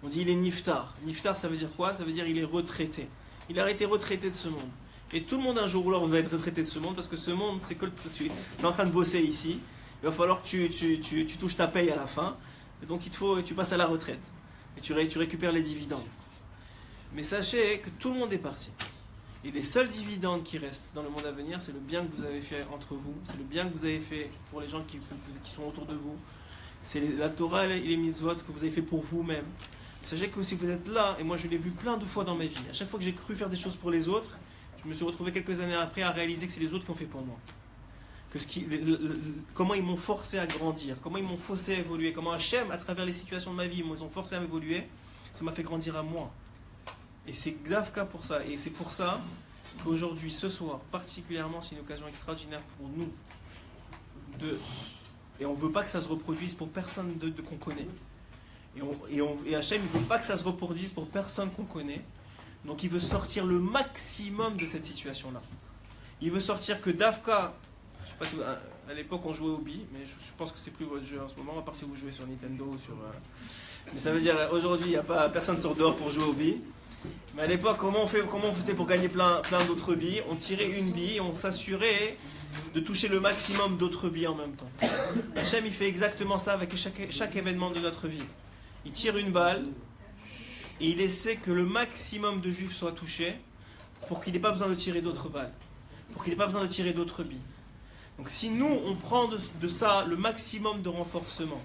On dit il est niftar. Niftar, ça veut dire quoi? Ça veut dire il est retraité. Il a été retraité de ce monde. Et tout le monde, un jour ou l'autre, va être retraité de ce monde, parce que ce monde, c'est que tu es en train de bosser ici. Il va falloir que tu touches ta paye à la fin. Et donc, tu passes à la retraite. Et tu récupères les dividendes. Mais sachez que tout le monde est parti. Et les seuls dividendes qui restent dans le monde à venir, c'est le bien que vous avez fait entre vous, c'est le bien que vous avez fait pour les gens qui sont autour de vous, c'est la Torah et les mitzvot que vous avez fait pour vous-même. Sachez que si vous êtes là, et moi je l'ai vu plein de fois dans ma vie, à chaque fois que j'ai cru faire des choses pour les autres, je me suis retrouvé quelques années après à réaliser que c'est les autres qui ont fait pour moi. Comment ils m'ont forcé à grandir, comment ils m'ont forcé à évoluer, comment Hachem, à travers les situations de ma vie, ils m'ont forcé à évoluer, ça m'a fait grandir à moi. Et c'est Gdavka pour ça. Et c'est pour ça qu'aujourd'hui, ce soir, particulièrement, c'est une occasion extraordinaire pour nous. Et on ne veut pas que ça se reproduise pour personne qu'on connaît. Et Hachem, il ne veut pas que ça se reproduise pour personne qu'on connaît. Donc il veut sortir le maximum de cette situation-là. Il veut sortir que Davka, je ne sais pas si à l'époque on jouait au Bi, mais je pense que c'est plus votre jeu en ce moment, à part si vous jouez sur Nintendo ou sur... Mais ça veut dire, aujourd'hui, il n'y a pas personne sort dehors pour jouer au Bi. Mais à l'époque, comment on faisait pour gagner plein d'autres billes? On tirait une bille, on s'assurait de toucher le maximum d'autres billes en même temps. Hachem, il fait exactement ça avec chaque événement de notre vie. Il tire une balle et il essaie que le maximum de juifs soient touchés pour qu'il n'ait pas besoin de tirer d'autres balles, pour qu'il n'ait pas besoin de tirer d'autres billes. Donc si nous, on prend de ça le maximum de renforcement,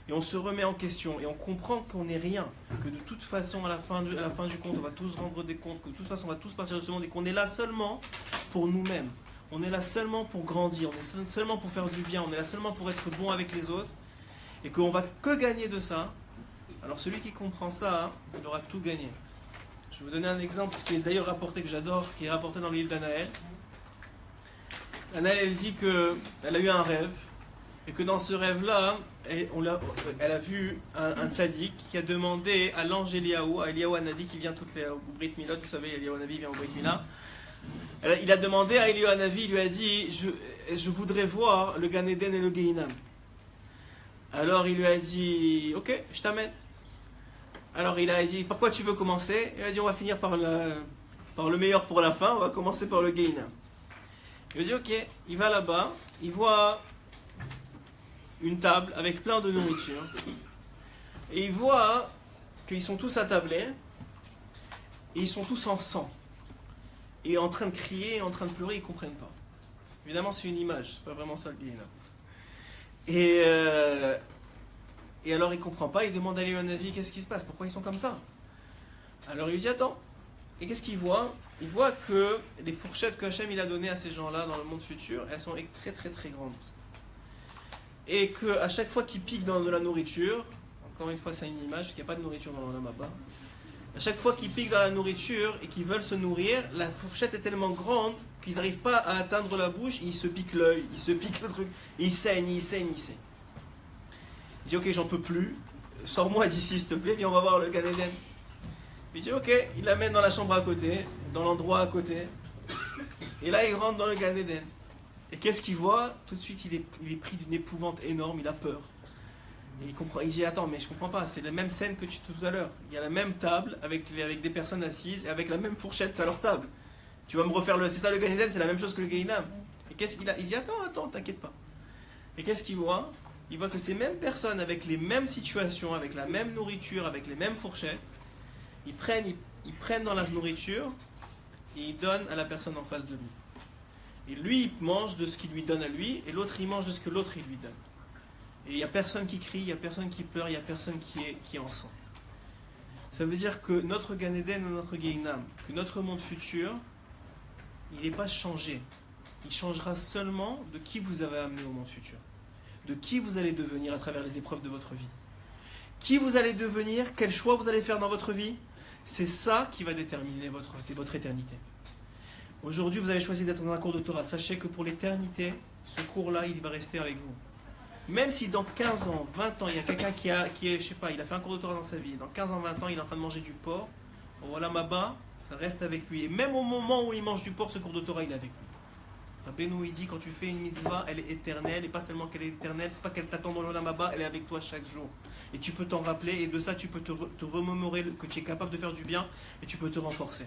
et on se remet en question, et on comprend qu'on n'est rien, que de toute façon, à la fin du compte, on va tous rendre des comptes, que de toute façon, on va tous partir de ce monde, et qu'on est là seulement pour nous-mêmes. On est là seulement pour grandir, on est seulement pour faire du bien, on est là seulement pour être bon avec les autres, et qu'on va que gagner de ça. Alors celui qui comprend ça, il aura tout gagné. Je vais vous donner un exemple, ce qui est d'ailleurs rapporté, que j'adore, qui est rapporté dans le livre d'Anaël. Anaël, elle dit qu'elle a eu un rêve, et que dans ce rêve-là, elle a vu un tzaddik qui a demandé à l'ange Eliaou, à Eliaou Hanavi qui vient toutes les au Brit Milot, vous savez, Eliaou Hanavi vient au Brit Mila. Il a demandé à Eliaou Hanavi, il lui a dit je voudrais voir le Gan Eden et le Gehinam. Alors il lui a dit ok, je t'amène. Alors il a dit pourquoi tu veux commencer? Il a dit on va finir par le meilleur pour la fin, on va commencer par le Gehinam. Il a dit ok, il va là-bas, il voit une table avec plein de nourriture et il voit qu'ils sont tous attablés et ils sont tous en sang et en train de crier, en train de pleurer, ils ne comprennent pas. Évidemment c'est une image, c'est pas vraiment ça le Gehinam. Et alors il ne comprend pas, il demande à Eliaou Hanavi qu'est-ce qui se passe, pourquoi ils sont comme ça. Alors il lui dit attends, et qu'est-ce qu'il voit? Il voit que les fourchettes que Hachem il a données à ces gens-là dans le monde futur, elles sont très très très grandes. Et qu'à chaque fois qu'ils piquent dans de la nourriture, encore une fois c'est une image, parce qu'il n'y a pas de nourriture dans le Lamaba, à chaque fois qu'ils piquent dans la nourriture et qu'ils veulent se nourrir, la fourchette est tellement grande qu'ils n'arrivent pas à atteindre la bouche, et ils se piquent l'œil, ils se piquent le truc, et ils saignent. Il dit ok, j'en peux plus, sors-moi d'ici s'il te plaît, viens on va voir le Gan Eden. Il dit ok, il l'amène dans la chambre à côté, dans l'endroit à côté, et là il rentre dans le Gan Eden. Et qu'est-ce qu'il voit? Tout de suite il est pris d'une épouvante énorme, il a peur. Et il dit attends, mais je comprends pas, c'est la même scène que tout à l'heure. Il y a la même table avec des personnes assises et avec la même fourchette à leur table. Tu vas me refaire c'est ça le Gan Eden, c'est la même chose que le Gehinam. Et qu'est-ce qu'il a? Il dit attends, t'inquiète pas. Et qu'est-ce qu'il voit? Il voit que ces mêmes personnes avec les mêmes situations, avec la même nourriture, avec les mêmes fourchettes, ils prennent dans la nourriture et ils donnent à la personne en face de lui. Et lui, il mange de ce qu'il lui donne à lui, et l'autre, il mange de ce que l'autre, il lui donne. Et il n'y a personne qui crie, il n'y a personne qui pleure, il n'y a personne qui est en sang. Ça veut dire que notre Gan Eden, notre Gehinam, que notre monde futur, il n'est pas changé. Il changera seulement de qui vous avez amené au monde futur. De qui vous allez devenir à travers les épreuves de votre vie. Qui vous allez devenir, quel choix vous allez faire dans votre vie, c'est ça qui va déterminer votre éternité. Aujourd'hui, vous avez choisi d'être dans un cours de Torah. Sachez que pour l'éternité, ce cours-là, il va rester avec vous. Même si dans 15 ans, 20 ans, il y a quelqu'un qui est, je sais pas, il a fait un cours de Torah dans sa vie, dans 15 ans, 20 ans, il est en train de manger du porc, voilà Maba, ça reste avec lui. Et même au moment où il mange du porc, ce cours de Torah, il est avec lui. Rabbeinu, il dit, quand tu fais une mitzvah, elle est éternelle, et pas seulement qu'elle est éternelle, c'est pas qu'elle t'attend dans le Maba, elle est avec toi chaque jour. Et tu peux t'en rappeler, et de ça, tu peux te remémorer que tu es capable de faire du bien, et tu peux te renforcer.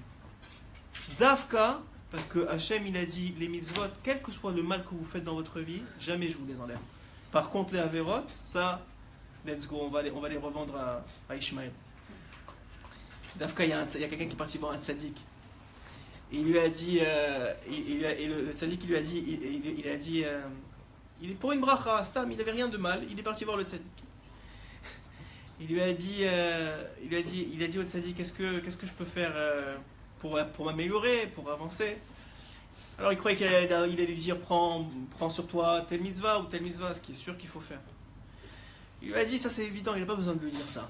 Dafka, parce que Hachem, il a dit, les mitzvot, quel que soit le mal que vous faites dans votre vie, jamais je vous les enlève. Par contre, les Averot, ça, let's go, on va les revendre à Ishmael. Dafka, il y a quelqu'un qui est parti voir un tzaddik. Et il lui a dit, et le tzaddik, il lui a dit, il a dit, il est pour une bracha, Stam, il n'avait rien de mal, il est parti voir le tzaddik. Il lui a dit au tzaddik, qu'est-ce que je peux faire pour m'améliorer, pour avancer. Alors il croyait qu'il allait lui dire prends sur toi telle mitzvah ou telle mitzvah, ce qui est sûr qu'il faut faire. Il lui a dit, ça c'est évident, il n'a pas besoin de lui dire ça.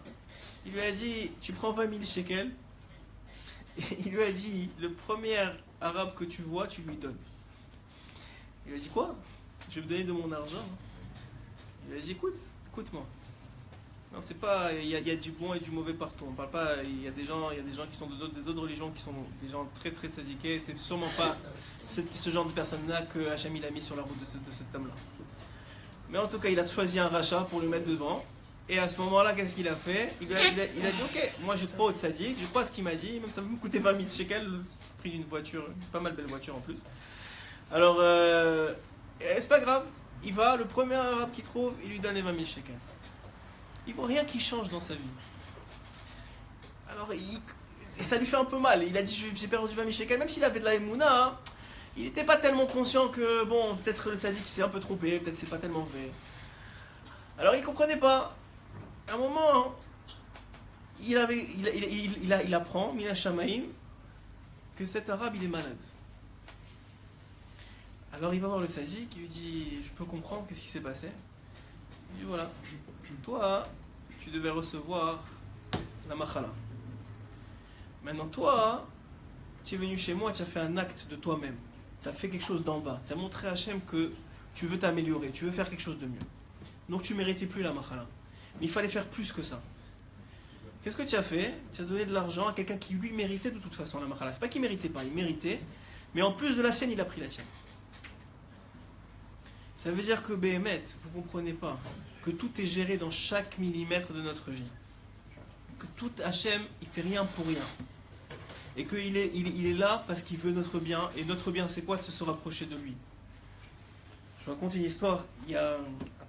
Il lui a dit, tu prends 20 000 shekels, et il lui a dit, le premier arabe que tu vois, tu lui donnes. Il lui a dit, quoi? Je vais me donner de mon argent. Il lui a dit, écoute-moi. Non, c'est pas, il y a du bon et du mauvais partout. On parle pas, il y a des gens qui sont des autres religions qui sont des gens très très tzadiqués. C'est sûrement pas ce genre de personnes-là que Hachem il a mis sur la route de cet homme-là. Mais en tout cas, il a choisi un rachat pour le mettre devant. Et à ce moment-là, qu'est-ce qu'il a fait? Il a dit, ok, moi je crois au tzadik, je crois à ce qu'il m'a dit, même ça va me coûter 20 000 shekels, le prix d'une voiture, pas mal belle voiture en plus. Alors, c'est pas grave, il va, le premier arabe qu'il trouve, il lui donne les 20 000 shekels. Il ne voit rien qui change dans sa vie. Alors, ça lui fait un peu mal. Il a dit, j'ai perdu 20 000 shekels, même s'il avait de la émouna, hein, il n'était pas tellement conscient que, bon, peut-être le tzadik s'est un peu trompé, peut-être c'est pas tellement vrai. Alors, il ne comprenait pas. À un moment, il apprend, Mina Shamaim, que cet arabe, il est malade. Alors, il va voir le tzadik, il lui dit, je peux comprendre, qu'est-ce qui s'est passé? Il dit, voilà. Toi, tu devais recevoir la machala. Maintenant, toi, tu es venu chez moi, tu as fait un acte de toi-même. Tu as fait quelque chose d'en bas. Tu as montré à Hachem que tu veux t'améliorer, tu veux faire quelque chose de mieux. Donc, tu ne méritais plus la machala. Mais il fallait faire plus que ça. Qu'est-ce que tu as fait? Tu as donné de l'argent à quelqu'un qui lui méritait de toute façon la machala. C'est pas qu'il ne méritait pas, il méritait. Mais en plus de la sienne, il a pris la tienne. Ça veut dire que Béhémet, vous ne comprenez pas que tout est géré dans chaque millimètre de notre vie. Que tout Hachem, il ne fait rien pour rien. Et qu'il est, il est là parce qu'il veut notre bien. Et notre bien, c'est quoi? De se rapprocher de lui. Je raconte une histoire. Il y a un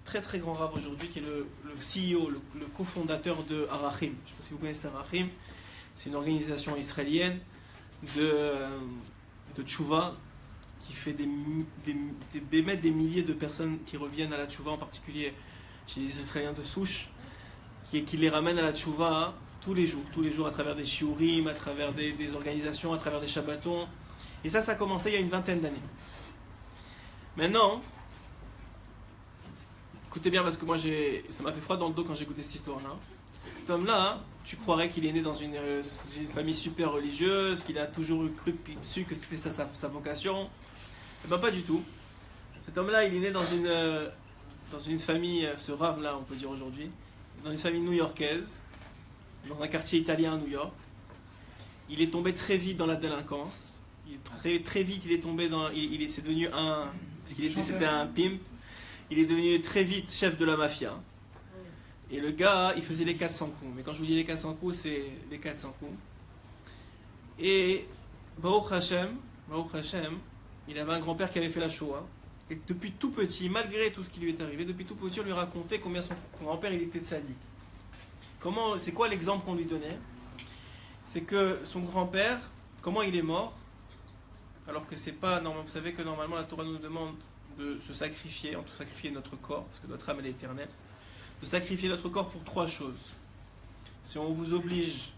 très très grand rave aujourd'hui qui est le CEO, le cofondateur de Arachim. Je ne sais pas si vous connaissez Arachim. C'est une organisation israélienne de tchouva qui fait des milliers de personnes qui reviennent à la tchouva, en particulier chez les Israéliens de souche, qui les ramènent à la tchouva tous les jours à travers des shiurim, à travers des organisations, à travers des shabbatons. Et ça a commencé il y a une vingtaine d'années. Maintenant, écoutez bien parce que moi ça m'a fait froid dans le dos quand j'ai écouté cette histoire-là. Cet homme-là, tu croirais qu'il est né dans une famille super religieuse, qu'il a toujours cru dessus que c'était sa vocation. Eh bien pas du tout. Cet homme-là, il est né dans une famille, ce rave-là on peut dire aujourd'hui, dans une famille new-yorkaise, dans un quartier italien à New York. Il est tombé très vite dans la délinquance. Très vite il est tombé dans... c'est devenu c'était un pimp. Il est devenu très vite chef de la mafia. Et le gars, il faisait les 400 coups. Mais quand je vous dis les 400 coups, c'est les 400 coups. Et Baruch Hashem, il avait un grand-père qui avait fait la Shoah. Et depuis tout petit, malgré tout ce qui lui est arrivé, depuis tout petit, on lui racontait combien son grand-père il était sadique. C'est quoi l'exemple qu'on lui donnait? C'est que son grand-père, comment il est mort? Alors que c'est pas normal. Vous savez que normalement la Torah nous demande de se sacrifier, de sacrifier notre corps, parce que notre âme elle est éternelle, de sacrifier notre corps pour trois choses. Si on vous oblige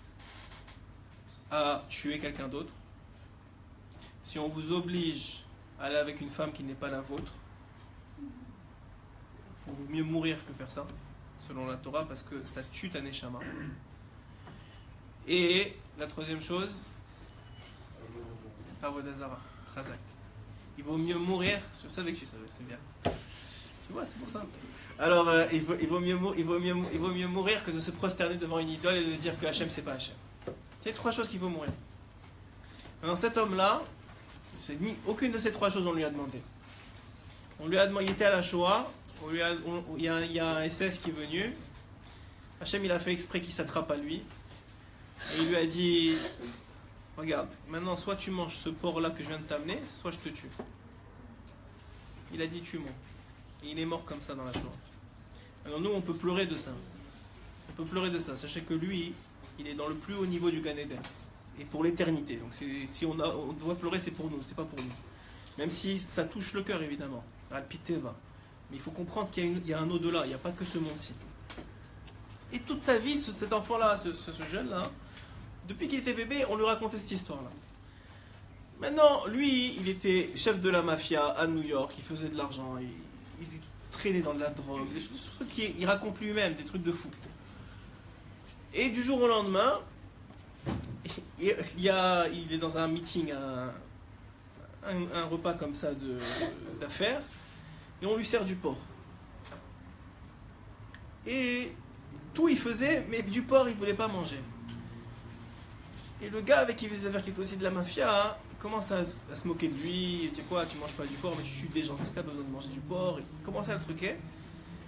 à tuer quelqu'un d'autre, si on vous oblige à aller avec une femme qui n'est pas la vôtre, il vaut mieux mourir que faire ça, selon la Torah, parce que ça tue ta neshama. Et la troisième chose, Avodah Zara, Chazak. Il vaut mieux mourir, je savais que tu savais, c'est bien. Tu vois, c'est pour ça. Alors, il vaut mieux mourir que de se prosterner devant une idole et de dire que Hachem, c'est pas Hachem. C'est trois choses qu'il faut mourir. Maintenant, cet homme-là, aucune de ces trois choses on lui a demandé. Il était à la Shoah, il y a un SS qui est venu. Hachem, il a fait exprès qu'il s'attrape à lui. Et il lui a dit, regarde, maintenant, soit tu manges ce porc-là que je viens de t'amener, soit je te tue. Il a dit, tue-moi. Et il est mort comme ça dans la Shoah. Alors nous, on peut pleurer de ça. On peut pleurer de ça. Sachez que lui, il est dans le plus haut niveau du Gan Eden. Et pour l'éternité. Donc si on doit pleurer, c'est pour nous, c'est pas pour nous. Même si ça touche le cœur, évidemment. Alpiteva. Mais il faut comprendre qu'il y a un au-delà. Il n'y a pas que ce monde-ci. Et toute sa vie, cet enfant-là, ce jeune-là, depuis qu'il était bébé, on lui racontait cette histoire-là. Maintenant, lui, il était chef de la mafia à New York. Il faisait de l'argent. Il traînait dans de la drogue. Il raconte lui-même des trucs de fou. Et du jour au lendemain, il est dans un meeting, un repas comme ça d'affaires, et on lui sert du porc. Et tout il faisait, mais du porc il ne voulait pas manger. Et le gars avec qui il faisait des affaires, qui était aussi de la mafia, il commence à se moquer de lui. Il dit quoi, tu manges pas du porc, mais tu tues des gens, si tu as besoin de manger du porc. Il commence à le truquer.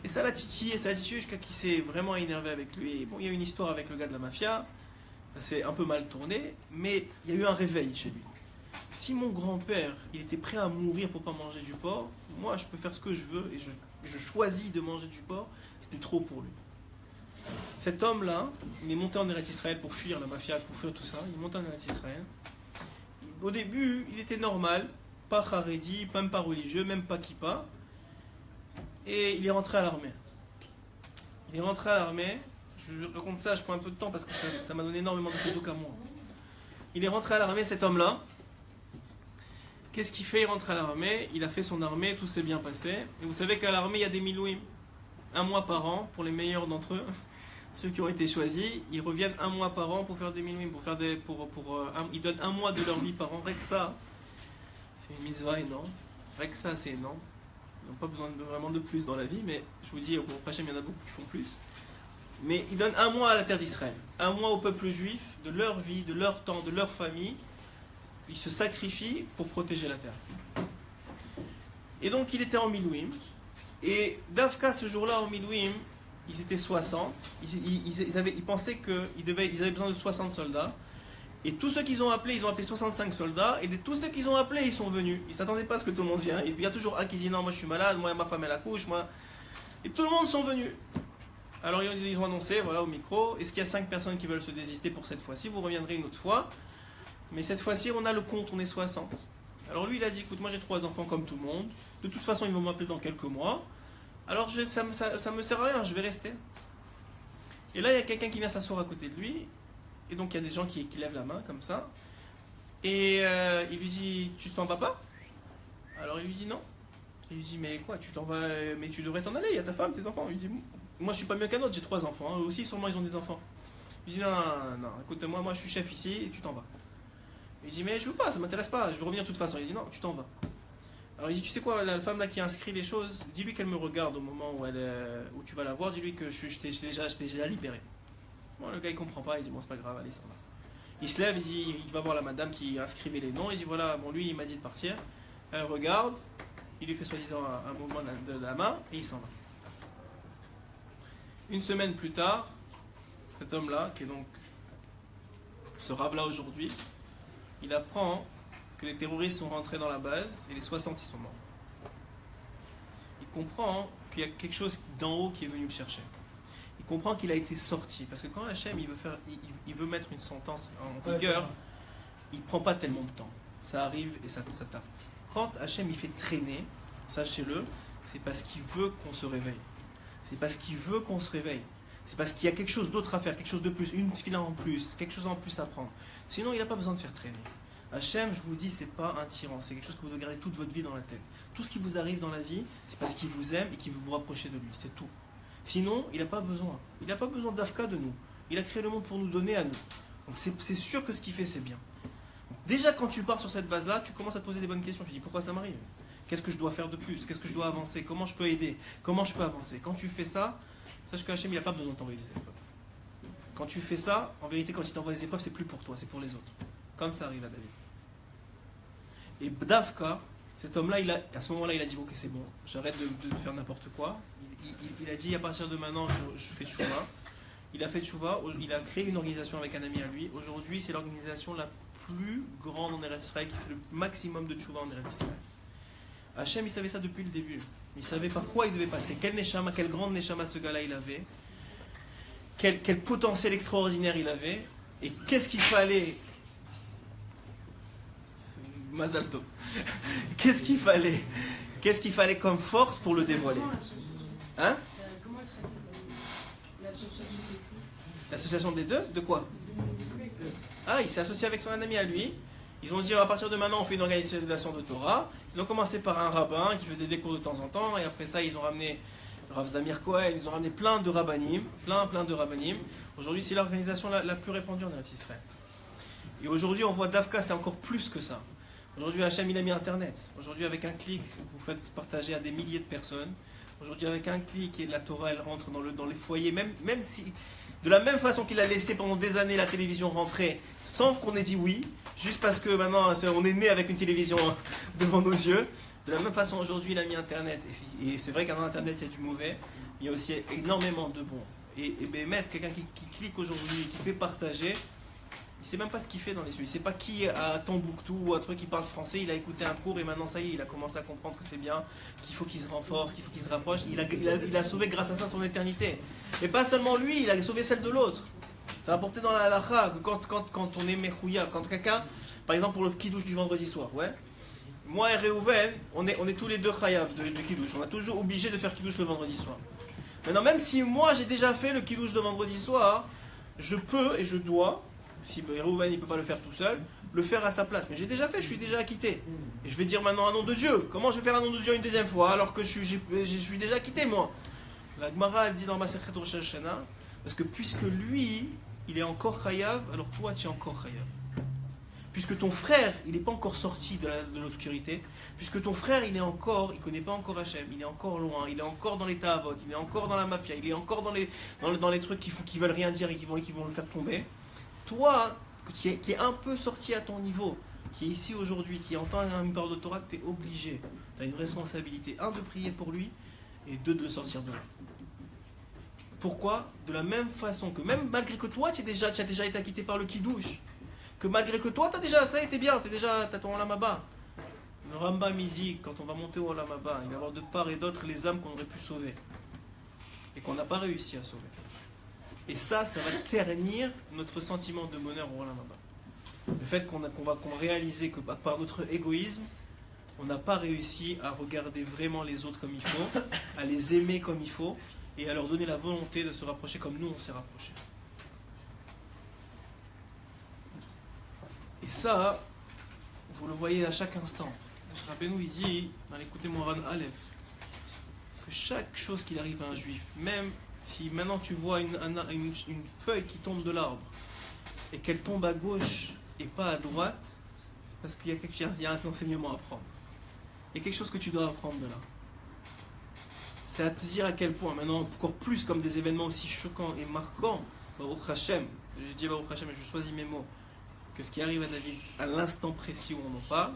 Et ça l'a titillé jusqu'à qu'il s'est vraiment énervé avec lui. Et bon, il y a eu une histoire avec le gars de la mafia. C'est un peu mal tourné, mais il y a eu un réveil chez lui. Si mon grand-père, il était prêt à mourir pour pas manger du porc, moi je peux faire ce que je veux et je choisis de manger du porc, c'était trop pour lui. Cet homme-là, il est monté en Eretz Israël pour fuir la mafia, pour fuir tout ça. Il est monté en Eretz Israël. Au début, il était normal, pas haredi, même pas religieux, même pas kippa. Et il est rentré à l'armée. Je raconte ça, je prends un peu de temps parce que ça m'a donné énormément de réseau qu'à moi. Il est rentré à l'armée, cet homme-là. Qu'est-ce qu'il fait? Il rentre à l'armée, il a fait son armée, tout s'est bien passé. Et vous savez qu'à l'armée, il y a des milouim. Un mois par an, pour les meilleurs d'entre eux, ceux qui ont été choisis, ils reviennent un mois par an pour faire des milouim, ils donnent un mois de leur vie par an. Rien que ça, c'est une mitzvah énorme. Rien que ça, c'est énorme. Ils n'ont pas besoin vraiment de plus dans la vie, mais je vous dis, au prochain, il y en a beaucoup qui font plus. Mais ils donnent un mois à la terre d'Israël, un mois au peuple juif, de leur vie, de leur temps, de leur famille. Ils se sacrifient pour protéger la terre. Et donc il était en Milouim. Et Dafka, ce jour-là, en Milouim, ils étaient 60. Ils pensaient qu'ils avaient besoin de 60 soldats. Et tous ceux qu'ils ont appelés, ils ont appelé 65 soldats. Et de tous ceux qu'ils ont appelés, ils sont venus. Ils ne s'attendaient pas à ce que tout le monde vienne. Et puis il y a toujours un qui dit non, moi je suis malade, moi ma femme elle accouche, moi. Et tout le monde sont venus. Alors ils ont annoncé, voilà, au micro, est-ce qu'il y a 5 personnes qui veulent se désister pour cette fois-ci? Vous reviendrez une autre fois. Mais cette fois-ci, on a le compte, on est 60. Alors lui, il a dit, écoute, moi j'ai 3 enfants comme tout le monde. De toute façon, ils vont m'appeler dans quelques mois. Alors ça me sert à rien, je vais rester. Et là, il y a quelqu'un qui vient s'asseoir à côté de lui. Et donc, il y a des gens qui lèvent la main, comme ça. Et il lui dit, tu t'en vas pas? Alors il lui dit non. Il lui dit, mais quoi, tu t'en vas? Mais tu devrais t'en aller, il y a ta femme, tes enfants. Il lui dit, moi je suis pas mieux qu'un autre, j'ai 3 enfants. Eux aussi, sûrement, ils ont des enfants. Il lui dit, non, écoute-moi, moi je suis chef ici, et tu t'en vas. Il dit, mais je veux pas, ça m'intéresse pas, je veux revenir de toute façon. Il dit, non, tu t'en vas. Alors il dit, tu sais quoi, la femme là qui a inscrit les choses, dis-lui qu'elle me regarde au moment où tu vas la voir, dis-lui que je t'ai déjà libéré. Bon, le gars il comprend pas, il dit, bon c'est pas grave, allez, ça va. Il se lève, il va voir la madame qui inscrivait les noms, il dit, voilà, bon lui il m'a dit de partir. Elle regarde, il lui fait soi-disant un mouvement de la main, et il s'en va. Une semaine plus tard, cet homme-là, qui est donc ce rave-là aujourd'hui, il apprend que les terroristes sont rentrés dans la base et les 60 ils sont morts. Il comprend qu'il y a quelque chose d'en haut qui est venu le chercher. Il comprend qu'il a été sorti. Parce que quand Hachem il veut mettre une sentence en rigueur, il ne prend pas tellement de temps. Ça arrive et ça tape. Quand Hachem il fait traîner, sachez-le, c'est parce qu'il veut qu'on se réveille. C'est parce qu'il veut qu'on se réveille. c'est parce qu'il y a quelque chose d'autre à faire, quelque chose de plus, une fila en plus, quelque chose en plus à prendre. Sinon, il n'a pas besoin de faire traîner. Hachem, je vous dis, c'est pas un tyran, c'est quelque chose que vous devez garder toute votre vie dans la tête. Tout ce qui vous arrive dans la vie, c'est parce qu'il vous aime et qu'il veut vous rapprocher de lui, c'est tout. Sinon, il n'a pas besoin. Il n'a pas besoin d'Afka de nous. Il a créé le monde pour nous donner à nous. Donc c'est sûr que ce qu'il fait, c'est bien. Donc, déjà, quand tu pars sur cette base-là, tu commences à te poser des bonnes questions. Tu dis, pourquoi ça m'arrive? Qu'est-ce que je dois faire de plus? Qu'est-ce que je dois avancer? Comment je peux aider? Comment je peux avancer? Quand tu fais ça, sache que Hachem, il n'a pas besoin de t'envoyer des épreuves. Quand tu fais ça, en vérité, quand il t'envoie des épreuves, c'est plus pour toi, c'est pour les autres. Comme ça arrive à David. Et Bdavka, cet homme-là, à ce moment-là, il a dit, ok, c'est bon, j'arrête de faire n'importe quoi. Il a dit, à partir de maintenant, je fais tchouva. Il a fait tchouva, il a créé une organisation avec un ami à lui. Aujourd'hui, c'est l'organisation la plus grande en Eretz Israël, qui fait le maximum de tchouva en Eretz Israël. Hachem, il savait ça depuis le début. Il savait par quoi il devait passer. Quel neshama, quelle grande neshama ce gars-là il avait. Quel potentiel extraordinaire il avait. Et qu'est-ce qu'il fallait... Mazal tov. Qu'est-ce qu'il fallait comme force pour le dévoiler? Hein? Comment elle s'appelle? L'association des deux. L'association des deux? De quoi? Ah, il s'est associé avec son ami à lui. Ils ont dit, à partir de maintenant, on fait une organisation de Torah. Ils ont commencé par un rabbin qui faisait des cours de temps en temps. Et après ça, ils ont ramené Rav Zamir Cohen. Ils ont ramené plein de rabbanim. Plein de rabbanim. Aujourd'hui, c'est l'organisation la plus répandue en Israël. Et aujourd'hui, on voit Davka, c'est encore plus que ça. Aujourd'hui, Hachem, il a mis Internet. Aujourd'hui, avec un clic, vous faites partager à des milliers de personnes. Aujourd'hui, avec un clic, et la Torah, elle rentre dans les foyers. Même si, de la même façon qu'il a laissé pendant des années la télévision rentrer, sans qu'on ait dit oui, juste parce que maintenant, on est né avec une télévision devant nos yeux. De la même façon, aujourd'hui, il a mis Internet. Et c'est vrai qu'à Internet, il y a du mauvais. Il y a aussi énormément de bon. Et mettre quelqu'un qui clique aujourd'hui et qui fait partager, il ne sait même pas ce qu'il fait dans les yeux. Il ne sait pas qui à Tombouctou ou un truc qui parle français. Il a écouté un cours et maintenant ça y est, il a commencé à comprendre que c'est bien, qu'il faut qu'il se renforce, qu'il faut qu'il se rapproche. Il a sauvé grâce à ça son éternité. Et pas seulement lui, il a sauvé celle de l'autre. Ça a apporté dans la halakha que quand on est mechouya, quand quelqu'un, par exemple pour le kidouche du vendredi soir, ouais. Moi et Réhouven, on est tous les deux chayav de kidouche. On est toujours obligé de faire kidouche le vendredi soir. Maintenant, même si moi j'ai déjà fait le kidouche de vendredi soir, je peux et je dois, si Réhouven ne peut pas le faire tout seul, le faire à sa place. Mais j'ai déjà fait, je suis déjà acquitté. Et je vais dire maintenant un nom de Dieu. Comment je vais faire un nom de Dieu une deuxième fois alors que je suis déjà acquitté moi? La Gemara elle dit dans ma Masechet Rosh Hashanah, parce que puisque lui, il est encore chayav, alors toi tu es encore chayav. Puisque ton frère, il n'est pas encore sorti de l'obscurité, puisque ton frère, il ne connaît pas encore Hachem, il est encore loin, il est encore dans les ta'avot, il est encore dans la mafia, il est encore dans les trucs qui veulent rien dire et qui vont le faire tomber. Toi, qui est un peu sorti à ton niveau, qui est ici aujourd'hui, qui entend une parole de Torah, tu es obligé, tu as une responsabilité, un, de prier pour lui, et deux, de le sortir de là. Pourquoi? De la même façon que même malgré que toi, tu as déjà été acquitté par le kidouche, que malgré que toi, ça a été bien, t'as ton Olam Haba. Le Rambam il dit, quand on va monter au Olam Haba, il va y avoir de part et d'autre les âmes qu'on aurait pu sauver, et qu'on n'a pas réussi à sauver. Et ça va ternir notre sentiment de bonheur au Olam Haba. Le fait qu'on va réaliser que par notre égoïsme, on n'a pas réussi à regarder vraiment les autres comme il faut, à les aimer comme il faut, et à leur donner la volonté de se rapprocher comme nous on s'est rapprochés. Et ça, vous le voyez à chaque instant. Rabbeinu il dit, dans l'écouter Moran Aleph, que chaque chose qu'il arrive à un juif, même si maintenant tu vois une feuille qui tombe de l'arbre, et qu'elle tombe à gauche et pas à droite, c'est parce qu'il y a un enseignement à prendre. Il y a quelque chose que tu dois apprendre de là. C'est à te dire à quel point, maintenant encore plus comme des événements aussi choquants et marquants, Baruch Hashem, je dis Baruch Hashem et je choisis mes mots, que ce qui arrive à David à l'instant précis où on en parle,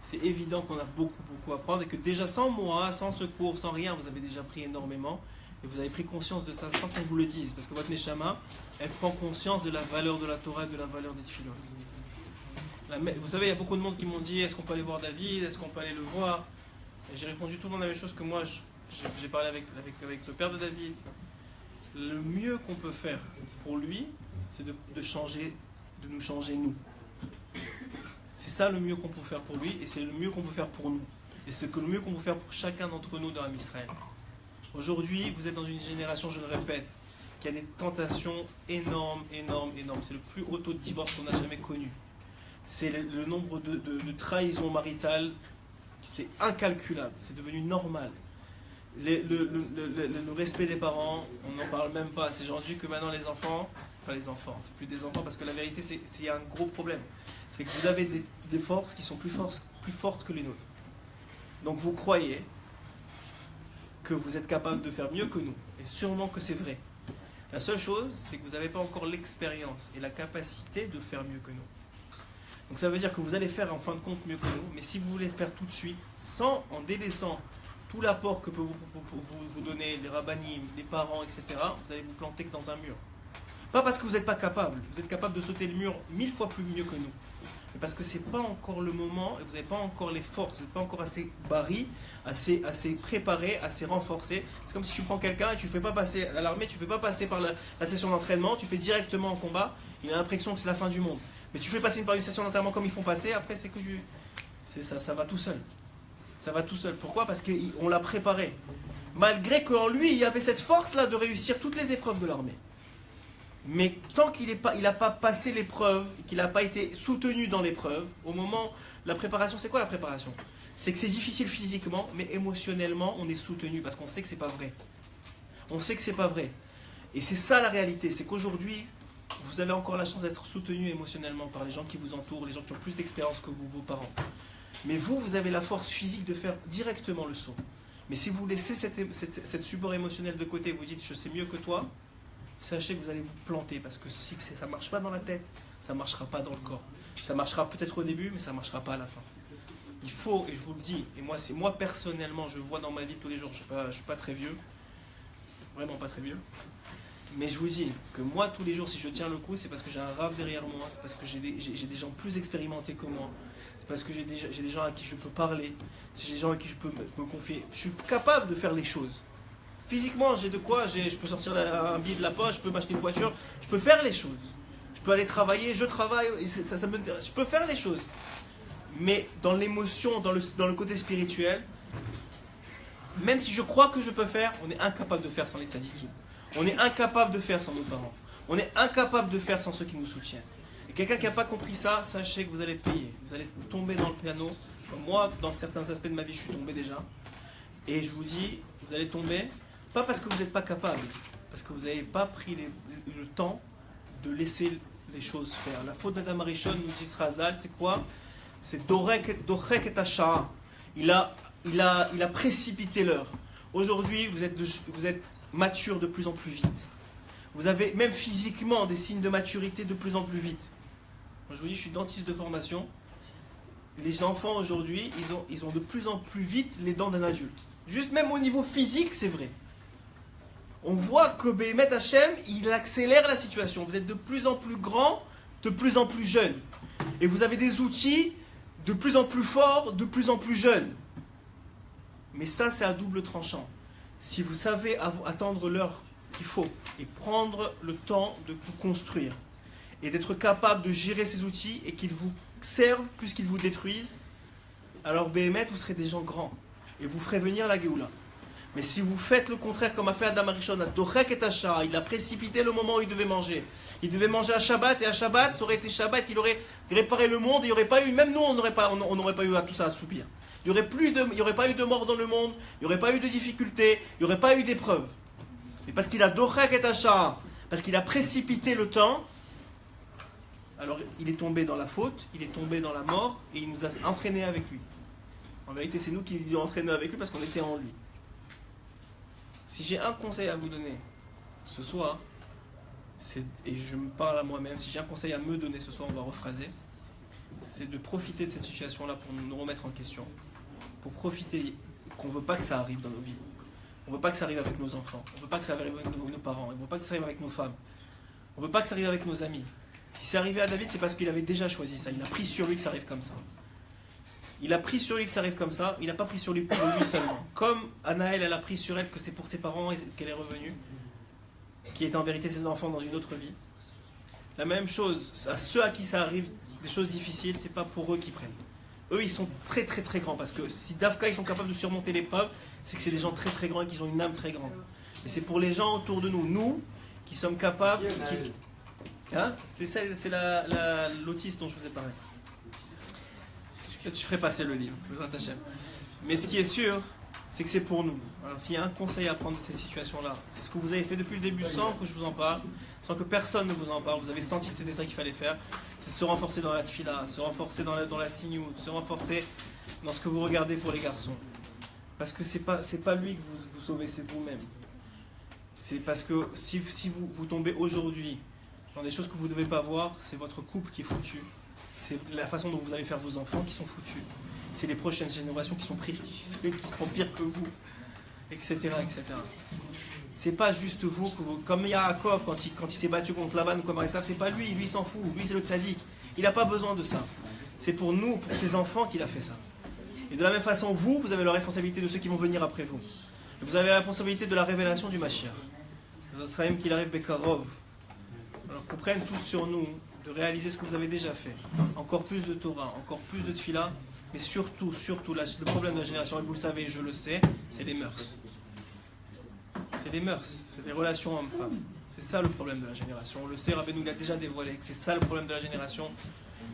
c'est évident qu'on a beaucoup à prendre et que déjà sans moi, sans secours, sans rien, vous avez déjà pris énormément et vous avez pris conscience de ça sans qu'on vous le dise, parce que votre Neshama, elle prend conscience de la valeur de la Torah et de la valeur des Tfilot. Vous savez, il y a beaucoup de monde qui m'ont dit, est-ce qu'on peut aller voir David, est-ce qu'on peut aller le voir? Et j'ai répondu tout le monde la même chose que moi, j'ai parlé avec le père de David. Le mieux qu'on peut faire pour lui, c'est de nous changer nous. C'est ça le mieux qu'on peut faire pour lui et c'est le mieux qu'on peut faire pour nous. Et c'est le mieux qu'on peut faire pour chacun d'entre nous dans l'Israël. Aujourd'hui, vous êtes dans une génération, je le répète, qu'il y a des tentations énormes. C'est le plus haut taux de divorce qu'on n'a jamais connu. C'est le nombre de trahisons maritales, c'est incalculable, c'est devenu normal. Le respect des parents, on n'en parle même pas. C'est rendu que maintenant les enfants, c'est plus des enfants, parce que la vérité, c'est un gros problème. C'est que vous avez des forces qui sont plus fortes que les nôtres. Donc vous croyez que vous êtes capable de faire mieux que nous. Et sûrement que c'est vrai. La seule chose, c'est que vous n'avez pas encore l'expérience et la capacité de faire mieux que nous. Donc ça veut dire que vous allez faire en fin de compte mieux que nous, mais si vous voulez faire tout de suite, en délaissant tout l'apport que peut vous donner les rabbinim, les parents, etc., vous allez vous planter que dans un mur. Pas parce que vous n'êtes pas capable, vous êtes capable de sauter le mur 1000 fois plus mieux que nous, mais parce que ce n'est pas encore le moment, et vous n'avez pas encore les forces, vous n'êtes pas encore assez barré, assez préparé, assez renforcé. C'est comme si tu prends quelqu'un et tu ne fais pas passer à l'armée, tu ne fais pas passer par la session d'entraînement, tu fais directement en combat, il a l'impression que c'est la fin du monde. Mais tu fais passer par une session d'entraînement comme ils font passer, après c'est que ça va tout seul. Ça va tout seul. Pourquoi? Parce qu'on l'a préparé. Malgré qu'en lui, il y avait cette force-là de réussir toutes les épreuves de l'armée. Mais tant qu'il n'a pas passé l'épreuve, qu'il n'a pas été soutenu dans l'épreuve, au moment... La préparation, c'est quoi la préparation? C'est que c'est difficile physiquement, mais émotionnellement, on est soutenu parce qu'on sait que c'est pas vrai. On sait que c'est pas vrai. Et c'est ça la réalité, c'est qu'aujourd'hui, vous avez encore la chance d'être soutenu émotionnellement par les gens qui vous entourent, les gens qui ont plus d'expérience que vous, vos parents. Mais vous avez la force physique de faire directement le saut. Mais si vous laissez cette support émotionnel de côté, vous dites « je sais mieux que toi », sachez que vous allez vous planter, parce que si ça ne marche pas dans la tête, ça ne marchera pas dans le corps. Ça marchera peut-être au début, mais ça ne marchera pas à la fin. Il faut, et je vous le dis, et moi personnellement, je vois dans ma vie tous les jours, je ne suis pas très vieux, vraiment pas très vieux, mais je vous dis que moi tous les jours, si je tiens le coup, c'est parce que j'ai un rave derrière moi, c'est parce que j'ai des gens plus expérimentés que moi, c'est parce que j'ai des gens à qui je peux parler, c'est des gens à qui je peux me confier. Je suis capable de faire les choses. Physiquement, j'ai de quoi, je peux sortir un billet de la poche, je peux m'acheter une voiture, je peux faire les choses. Je peux aller travailler, je travaille, je peux faire les choses. Mais dans l'émotion, dans le côté spirituel, même si je crois que je peux faire, on est incapable de faire sans les tzadikim. On est incapable de faire sans nos parents. On est incapable de faire sans ceux qui nous soutiennent. Et quelqu'un qui n'a pas compris ça, sachez que vous allez payer. Vous allez tomber dans le piano. Comme moi, dans certains aspects de ma vie, je suis tombé déjà. Et je vous dis, vous allez tomber, pas parce que vous n'êtes pas capable, parce que vous n'avez pas pris le temps de laisser les choses faire. La faute d'Adam Arishon, nous dit Srazal, c'est quoi? C'est Dorek et Asha. Il a précipité l'heure. Aujourd'hui, vous êtes mature de plus en plus vite. Vous avez même physiquement des signes de maturité de plus en plus vite. Moi, je vous dis, je suis dentiste de formation. Les enfants aujourd'hui, ils ont de plus en plus vite les dents d'un adulte. Juste même au niveau physique, c'est vrai. On voit que Béhémet Hachem, il accélère la situation. Vous êtes de plus en plus grand, de plus en plus jeune. Et vous avez des outils de plus en plus forts, de plus en plus jeunes. Mais ça, c'est à double tranchant. Si vous savez attendre l'heure qu'il faut et prendre le temps de vous construire et d'être capable de gérer ces outils et qu'ils vous servent plus qu'ils vous détruisent, alors Béhémet, vous serez des gens grands et vous ferez venir la Géoula. Mais si vous faites le contraire comme a fait Adam Arishon, Dorek et Asha, il a précipité le moment où il devait manger. Il devait manger à Shabbat, et à Shabbat, ça aurait été Shabbat, il aurait réparé le monde, il n'y aurait pas eu, même nous on n'aurait pas eu à tout ça à subir. Il n'y aurait pas eu de mort dans le monde, il n'y aurait pas eu de difficultés, il n'y aurait pas eu d'épreuves. Mais parce qu'il a Dorek et Asha, parce qu'il a précipité le temps, alors il est tombé dans la faute, il est tombé dans la mort, et il nous a entraînés avec lui. En vérité, c'est nous qui l'avons entraîné avec lui parce qu'on était en lui. Si j'ai un conseil à vous donner ce soir, et je me parle à moi-même, si j'ai un conseil à me donner ce soir, on va rephraser, c'est de profiter de cette situation-là pour nous remettre en question. Pour profiter qu'on ne veut pas que ça arrive dans nos vies. On ne veut pas que ça arrive avec nos enfants. On ne veut pas que ça arrive avec nos parents. On ne veut pas que ça arrive avec nos femmes. On ne veut pas que ça arrive avec nos amis. Si c'est arrivé à David, c'est parce qu'il avait déjà choisi ça. Il a pris sur lui que ça arrive comme ça. Il a pris sur lui que ça arrive comme ça, il n'a pas pris sur lui pour lui seulement. Comme Anaël, elle a pris sur elle que c'est pour ses parents qu'elle est revenue, qui étaient en vérité ses enfants dans une autre vie. La même chose, à ceux à qui ça arrive, des choses difficiles, c'est pas pour eux qui prennent. Eux, ils sont très très très grands, parce que si Dafka, ils sont capables de surmonter l'épreuve, c'est que c'est des gens très très grands et qu'ils ont une âme très grande. Et c'est pour les gens autour de nous. Nous, qui sommes capables. Hein, c'est l'autiste dont je vous ai parlé. Peut-être je ferai passer le livre, mais ce qui est sûr, c'est que c'est pour nous. Alors s'il y a un conseil à prendre de cette situation-là, c'est ce que vous avez fait depuis le début sans que je vous en parle, sans que personne ne vous en parle, vous avez senti que c'était ça qu'il fallait faire, c'est se renforcer dans la tfila, se renforcer dans la signout, se renforcer dans ce que vous regardez pour les garçons. Parce que c'est pas lui que vous sauvez, c'est vous-même. C'est parce que si vous tombez aujourd'hui dans des choses que vous ne devez pas voir, c'est votre couple qui est foutu. C'est la façon dont vous allez faire vos enfants qui sont foutus. C'est les prochaines générations qui seront pires que vous, etc. etc. C'est pas juste vous, comme Yaakov quand il s'est battu contre Laban ou comme Esav, c'est pas lui il s'en fout, lui c'est le tzaddik. Il n'a pas besoin de ça. C'est pour nous, pour ses enfants qu'il a fait ça. Et de la même façon, vous avez la responsabilité de ceux qui vont venir après vous. Et vous avez la responsabilité de la révélation du Mashiach. Qu'il arrive Bekarov. Alors qu'on prenne tous sur nous de réaliser ce que vous avez déjà fait. Encore plus de Torah, encore plus de Tfila, mais surtout, le problème de la génération, et vous le savez, je le sais, c'est les mœurs. C'est les mœurs, c'est les relations hommes-femmes. C'est ça le problème de la génération. On le sait, Rabbeinu l'a déjà dévoilé, que c'est ça le problème de la génération.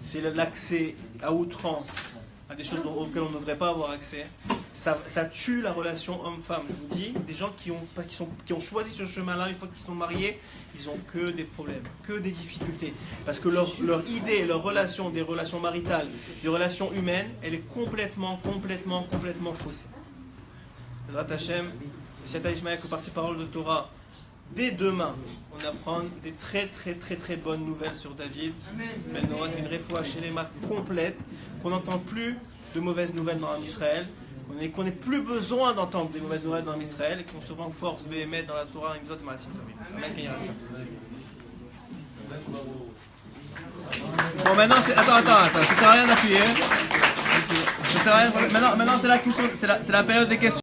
C'est l'accès à outrance à des choses auxquelles on ne devrait pas avoir accès. Ça tue la relation homme-femme. Je vous dis, des gens qui ont choisi ce chemin-là, une fois qu'ils sont mariés, ils n'ont que des problèmes, que des difficultés. Parce que leur idée, leur relation, des relations maritales, des relations humaines, elle est complètement faussée. Bezrat Hashem, Siata Ishmael, que par ces paroles de Torah, dès demain, on apprend des très bonnes nouvelles sur David. Ben Norat, une refoua shelema complète, qu'on n'entend plus de mauvaises nouvelles dans Israël, qu'on n'ait plus besoin d'entendre des mauvaises nouvelles dans Israël et qu'on se renforce BMS dans la Torah. Amen. Bon, maintenant, attends, ça sert à rien d'appuyer. Maintenant, c'est la période des questions.